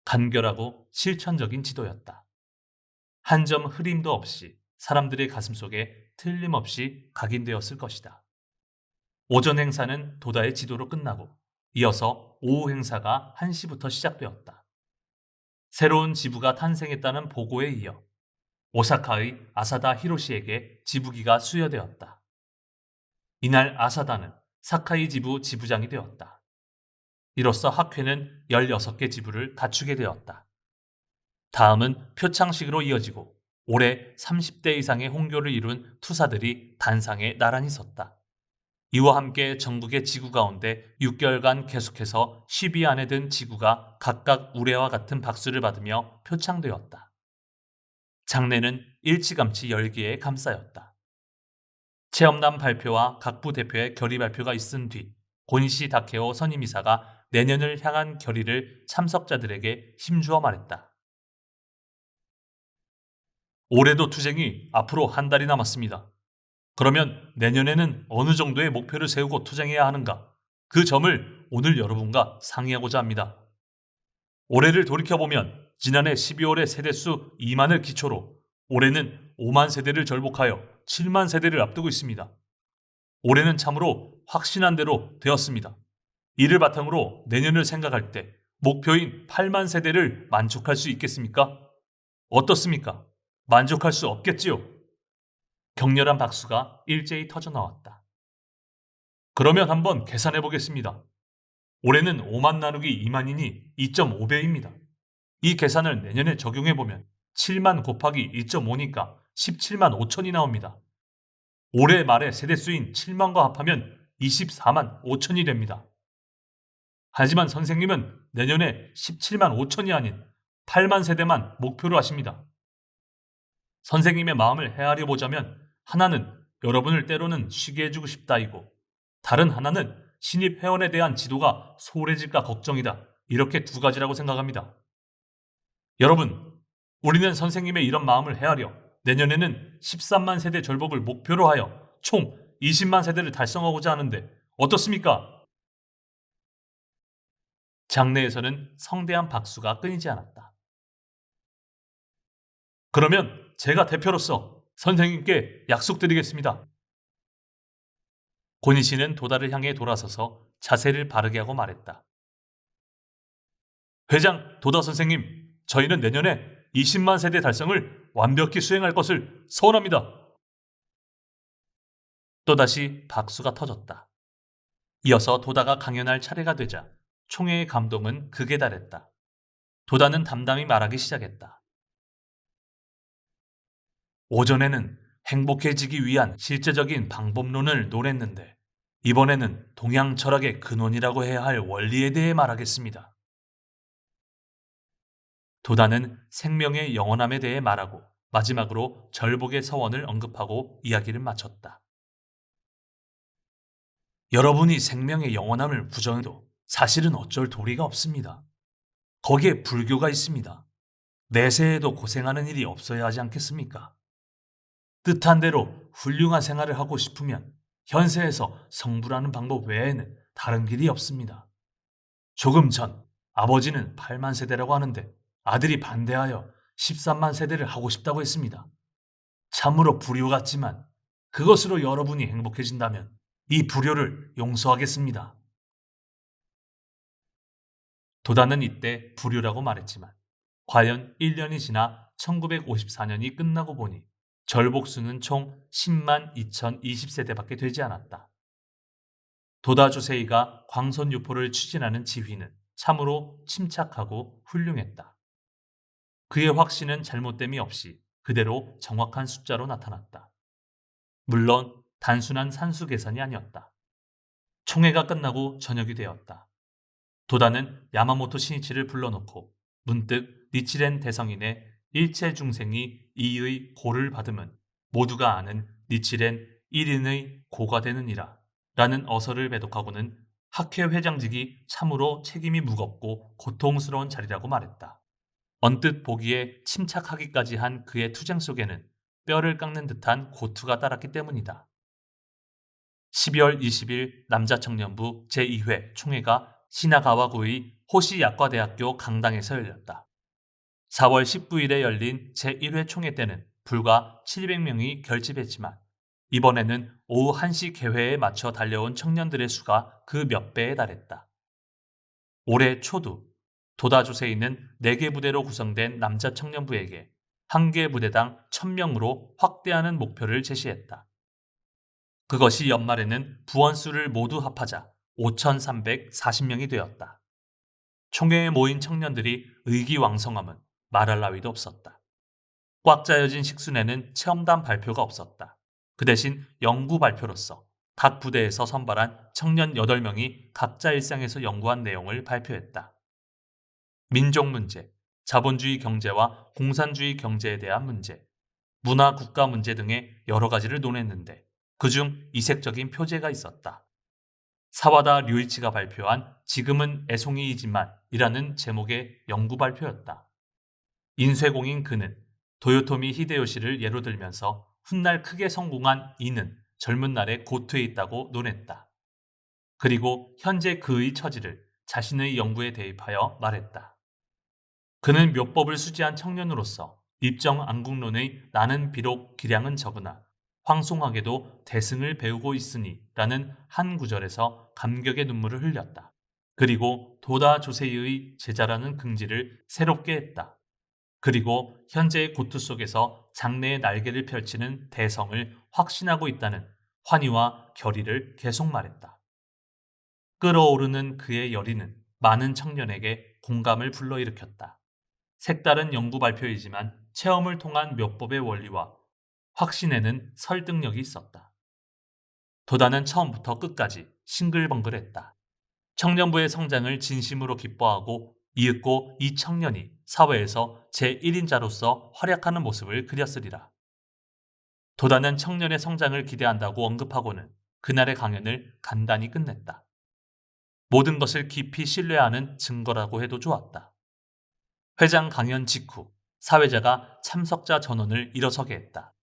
간결하고 실천적인 지도였다. 한 점 흐림도 없이 사람들의 가슴속에 틀림없이 각인되었을 것이다. 오전 행사는 도다의 지도로 끝나고 이어서 오후 행사가 1시부터 시작되었다. 새로운 지부가 탄생했다는 보고에 이어 오사카의 아사다 히로시에게 지부기가 수여되었다. 이날 아사다는 사카이 지부 지부장이 되었다. 이로써 학회는 16개 지부를 갖추게 되었다. 다음은 표창식으로 이어지고 올해 30대 이상의 홍교를 이룬 투사들이 단상에 나란히 섰다. 이와 함께 전국의 지구 가운데 6개월간 계속해서 10위 안에 든 지구가 각각 우레와 같은 박수를 받으며 표창되었다. 장례는 일찌감치 열기에 감싸였다. 체험단 발표와 각부 대표의 결의 발표가 있은 뒤 고니시 다케오 선임이사가 내년을 향한 결의를 참석자들에게 힘주어 말했다. 올해도 투쟁이 앞으로 한 달이 남았습니다. 그러면 내년에는 어느 정도의 목표를 세우고 투쟁해야 하는가? 그 점을 오늘 여러분과 상의하고자 합니다. 올해를 돌이켜보면 지난해 12월에 세대수 2만을 기초로 올해는 5만 세대를 절복하여 7만 세대를 앞두고 있습니다. 올해는 참으로 확신한 대로 되었습니다. 이를 바탕으로 내년을 생각할 때 목표인 8만 세대를 만족할 수 있겠습니까? 어떻습니까? 만족할 수 없겠지요? 격렬한 박수가 일제히 터져나왔다. 그러면 한번 계산해 보겠습니다. 올해는 5만 나누기 2만이니 2.5배입니다. 이 계산을 내년에 적용해 보면 7만 곱하기 2.5니까 17만 5천이 나옵니다. 올해 말에 세대수인 7만과 합하면 24만 5천이 됩니다. 하지만 선생님은 내년에 17만 5천이 아닌 8만 세대만 목표로 하십니다. 선생님의 마음을 헤아려 보자면 하나는 여러분을 때로는 쉬게 해주고 싶다이고 다른 하나는 신입 회원에 대한 지도가 소홀해질까 걱정이다. 이렇게 두 가지라고 생각합니다. 여러분, 우리는 선생님의 이런 마음을 헤아려 내년에는 13만 세대 절복을 목표로 하여 총 20만 세대를 달성하고자 하는데 어떻습니까? 장내에서는 성대한 박수가 끊이지 않았다. 그러면 제가 대표로서 선생님께 약속드리겠습니다. 고니시는 도다를 향해 돌아서서 자세를 바르게 하고 말했다. 회장 도다 선생님, 저희는 내년에 20만 세대 달성을 완벽히 수행할 것을 서원합니다. 또다시 박수가 터졌다. 이어서 도다가 강연할 차례가 되자 총회의 감동은 극에 달했다. 도다는 담담히 말하기 시작했다. 오전에는 행복해지기 위한 실제적인 방법론을 논했는데 이번에는 동양 철학의 근원이라고 해야 할 원리에 대해 말하겠습니다. 도다는 생명의 영원함에 대해 말하고 마지막으로 절복의 서원을 언급하고 이야기를 마쳤다. 여러분이 생명의 영원함을 부정해도 사실은 어쩔 도리가 없습니다. 거기에 불교가 있습니다. 내세에도 고생하는 일이 없어야 하지 않겠습니까? 뜻한 대로 훌륭한 생활을 하고 싶으면 현세에서 성불하는 방법 외에는 다른 길이 없습니다. 조금 전 아버지는 8만 세대라고 하는데 아들이 반대하여 13만 세대를 하고 싶다고 했습니다. 참으로 불효 같지만 그것으로 여러분이 행복해진다면 이 불효를 용서하겠습니다. 도다는 이때 불효라고 말했지만 과연 1년이 지나 1954년이 끝나고 보니 절복수는 총 10만 2020세대밖에 되지 않았다. 도다 조세이가 광선 유포를 추진하는 지휘는 참으로 침착하고 훌륭했다. 그의 확신은 잘못됨이 없이 그대로 정확한 숫자로 나타났다. 물론 단순한 산수 계산이 아니었다. 총회가 끝나고 저녁이 되었다. 도다는 야마모토 신이치를 불러놓고 문득 니치렌 대성인의 일체 중생이 이의 고를 받음은 모두가 아는 니치렌 1인의 고가 되느니라 라는 어설을 배독하고는 학회 회장직이 참으로 책임이 무겁고 고통스러운 자리라고 말했다. 언뜻 보기에 침착하기까지 한 그의 투쟁 속에는 뼈를 깎는 듯한 고투가 따랐기 때문이다. 12월 20일 남자청년부 제2회 총회가 시나가와구의 호시야과대학교 강당에서 열렸다. 4월 19일에 열린 제1회 총회 때는 불과 700명이 결집했지만 이번에는 오후 1시 개회에 맞춰 달려온 청년들의 수가 그 몇 배에 달했다. 올해 초두 도다조세이는 4개 부대로 구성된 남자 청년부에게 한 개 부대당 1000명으로 확대하는 목표를 제시했다. 그것이 연말에는 부원수를 모두 합하자 5340명이 되었다. 총회에 모인 청년들이 의기왕성함은 말할 나위도 없었다. 꽉 짜여진 식순에는 체험단 발표가 없었다. 그 대신 연구 발표로서 각 부대에서 선발한 청년 8명이 각자 일상에서 연구한 내용을 발표했다. 민족 문제, 자본주의 경제와 공산주의 경제에 대한 문제, 문화 국가 문제 등의 여러 가지를 논했는데 그중 이색적인 표제가 있었다. 사와다 류이치가 발표한 지금은 애송이이지만 이라는 제목의 연구 발표였다. 인쇄공인 그는 도요토미 히데요시를 예로 들면서 훗날 크게 성공한 이는 젊은 날에 고투에 있다고 논했다. 그리고 현재 그의 처지를 자신의 연구에 대입하여 말했다. 그는 묘법을 수지한 청년으로서 입정 안국론의 나는 비록 기량은 적으나 황송하게도 대승을 배우고 있으니 라는 한 구절에서 감격의 눈물을 흘렸다. 그리고 도다 조세이의 제자라는 긍지를 새롭게 했다. 그리고 현재의 고투 속에서 장래의 날개를 펼치는 대성을 확신하고 있다는 환희와 결의를 계속 말했다. 끓어오르는 그의 열의는 많은 청년에게 공감을 불러일으켰다. 색다른 연구 발표이지만 체험을 통한 묘법의 원리와 확신에는 설득력이 있었다. 도다는 처음부터 끝까지 싱글벙글했다. 청년부의 성장을 진심으로 기뻐하고 이윽고 이 청년이 사회에서 제1인자로서 활약하는 모습을 그렸으리라. 도다는 청년의 성장을 기대한다고 언급하고는 그날의 강연을 간단히 끝냈다. 모든 것을 깊이 신뢰하는 증거라고 해도 좋았다. 회장 강연 직후 사회자가 참석자 전원을 일어서게 했다.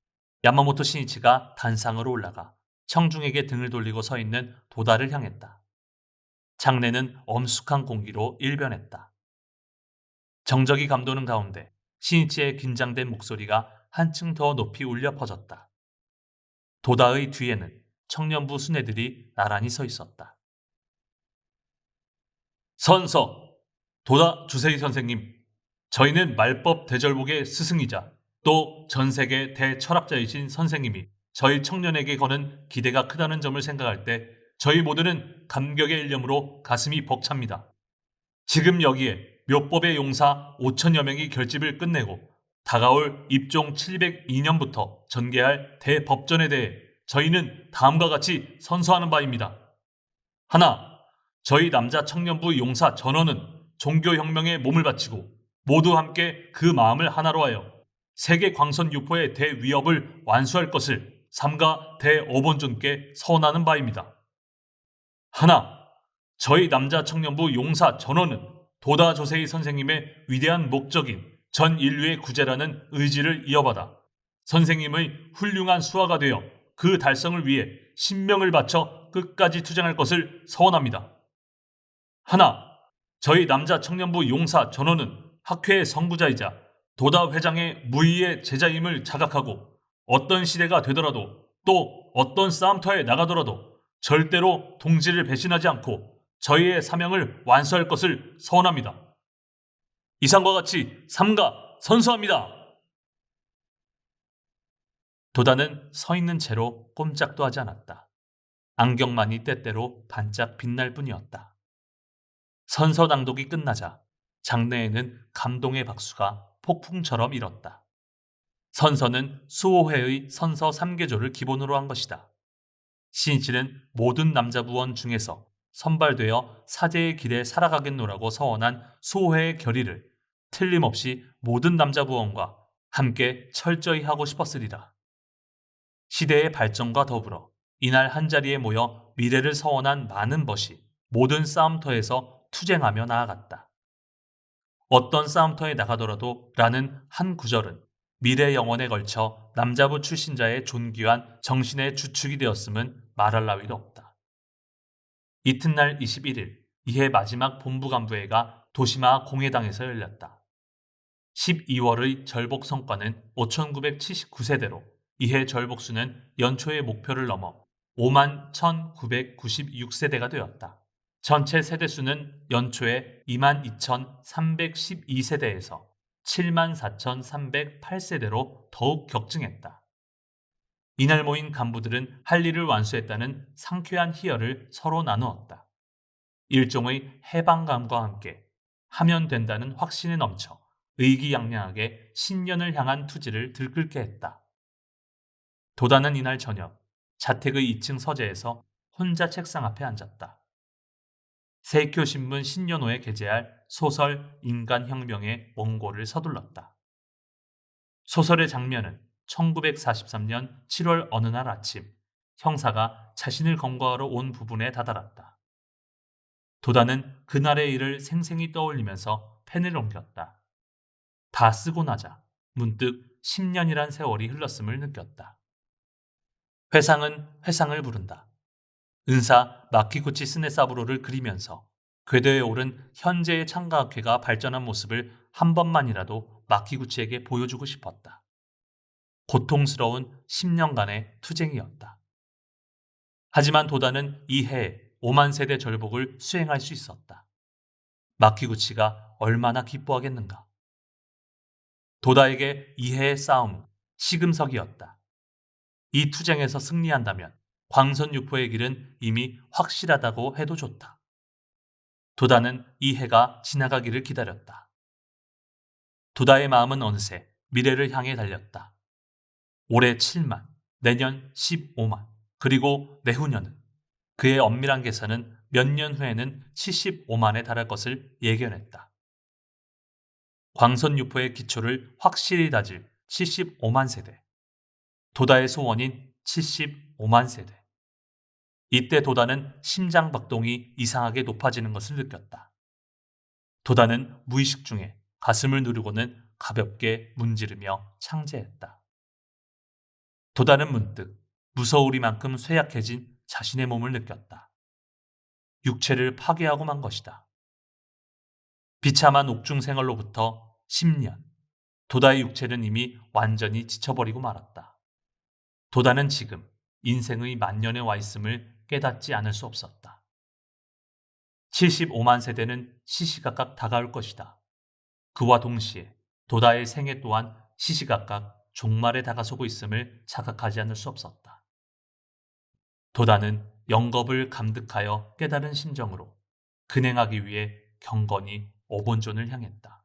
야마모토 신이치가 단상으로 올라가 청중에게 등을 돌리고 서 있는 도다를 향했다. 장내는 엄숙한 공기로 일변했다. 정적이 감도는 가운데 신이치의 긴장된 목소리가 한층 더 높이 울려 퍼졌다. 도다의 뒤에는 청년부 수뇌들이 나란히 서 있었다. 선서, 도다 주세희 선생님, 저희는 말법 대절복의 스승이자 또 전 세계 대철학자이신 선생님이 저희 청년에게 거는 기대가 크다는 점을 생각할 때 저희 모두는 감격의 일념으로 가슴이 벅찹니다. 지금 여기에 묘법의 용사 5천여 명이 결집을 끝내고 다가올 입종 702년부터 전개할 대법전에 대해 저희는 다음과 같이 선서하는 바입니다. 하나, 저희 남자 청년부 용사 전원은 종교혁명에 몸을 바치고 모두 함께 그 마음을 하나로 하여 세계 광선 유포의 대위협을 완수할 것을 삼가 대어본존께 서원하는 바입니다. 하나, 저희 남자 청년부 용사 전원은 도다 조세희 선생님의 위대한 목적인 전 인류의 구제라는 의지를 이어받아 선생님의 훌륭한 수하가 되어 그 달성을 위해 신명을 바쳐 끝까지 투쟁할 것을 서원합니다. 하나, 저희 남자 청년부 용사 전원은 학회의 선구자이자 도다 회장의 무의의 제자임을 자각하고 어떤 시대가 되더라도 또 어떤 싸움터에 나가더라도 절대로 동지를 배신하지 않고 저희의 사명을 완수할 것을 서원합니다. 이상과 같이 삼가 선서합니다. 도다는 서 있는 채로 꼼짝도 하지 않았다. 안경만이 때때로 반짝 빛날 뿐이었다. 선서 낭독이 끝나자 장내에는 감동의 박수가 폭풍처럼 일었다. 선서는 수호회의 선서 3개조를 기본으로 한 것이다. 신이치는 모든 남자 부원 중에서 선발되어 사제의 길에 살아가겠노라고 서원한 수호회의 결의를 틀림없이 모든 남자 부원과 함께 철저히 하고 싶었으리라. 시대의 발전과 더불어 이날 한자리에 모여 미래를 서원한 많은 벗이 모든 싸움터에서 투쟁하며 나아갔다. 어떤 싸움터에 나가더라도 라는 한 구절은 미래 영원에 걸쳐 남자부 출신자의 존귀한 정신의 주축이 되었음은 말할 나위도 없다. 이튿날 21일, 이해 마지막 본부간부회가 도시마 공회당에서 열렸다. 12월의 절복 성과는 5,979세대로 이해 절복수는 연초의 목표를 넘어 5만 1,996세대가 되었다. 전체 세대수는 연초에 22,312세대에서 74,308세대로 더욱 격증했다. 이날 모인 간부들은 할 일을 완수했다는 상쾌한 희열을 서로 나누었다. 일종의 해방감과 함께 하면 된다는 확신에 넘쳐 의기양양하게 신년을 향한 투지를 들끓게 했다. 도다는 이날 저녁 자택의 2층 서재에서 혼자 책상 앞에 앉았다. 세이쿄신문 신년호에 게재할 소설 인간혁명의 원고를 서둘렀다. 소설의 장면은 1943년 7월 어느 날 아침 형사가 자신을 검거하러 온 부분에 다다랐다. 도다는 그날의 일을 생생히 떠올리면서 펜을 옮겼다. 다 쓰고 나자 문득 10년이란 세월이 흘렀음을 느꼈다. 회상은 회상을 부른다. 은사 마키구치 스네사부로를 그리면서 궤도에 오른 현재의 창가학회가 발전한 모습을 한 번만이라도 마키구치에게 보여주고 싶었다. 고통스러운 10년간의 투쟁이었다. 하지만 도다는 이 해에 5만 세대 절복을 수행할 수 있었다. 마키구치가 얼마나 기뻐하겠는가. 도다에게 이 해의 싸움, 시금석이었다. 이 투쟁에서 승리한다면 광선유포의 길은 이미 확실하다고 해도 좋다. 도다는 이 해가 지나가기를 기다렸다. 도다의 마음은 어느새 미래를 향해 달렸다. 올해 7만, 내년 15만, 그리고 내후년은 그의 엄밀한 계산은 몇 년 후에는 75만에 달할 것을 예견했다. 광선유포의 기초를 확실히 다질 75만 세대. 도다의 소원인 75만 세대. 이때 도다는 심장박동이 이상하게 높아지는 것을 느꼈다. 도다는 무의식 중에 가슴을 누르고는 가볍게 문지르며 창제했다. 도다는 문득 무서우리만큼 쇠약해진 자신의 몸을 느꼈다. 육체를 파괴하고 만 것이다. 비참한 옥중 생활로부터 10년. 도다의 육체는 이미 완전히 지쳐버리고 말았다. 도다는 지금 인생의 만년에 와 있음을 깨닫지 않을 수 없었다. 75만 세대는 시시각각 다가올 것이다. 그와 동시에 도다의 생애 또한 시시각각 종말에 다가서고 있음을 자각하지 않을 수 없었다. 도다는 영겁을 감득하여 깨달은 심정으로 근행하기 위해 경건히 오본존을 향했다.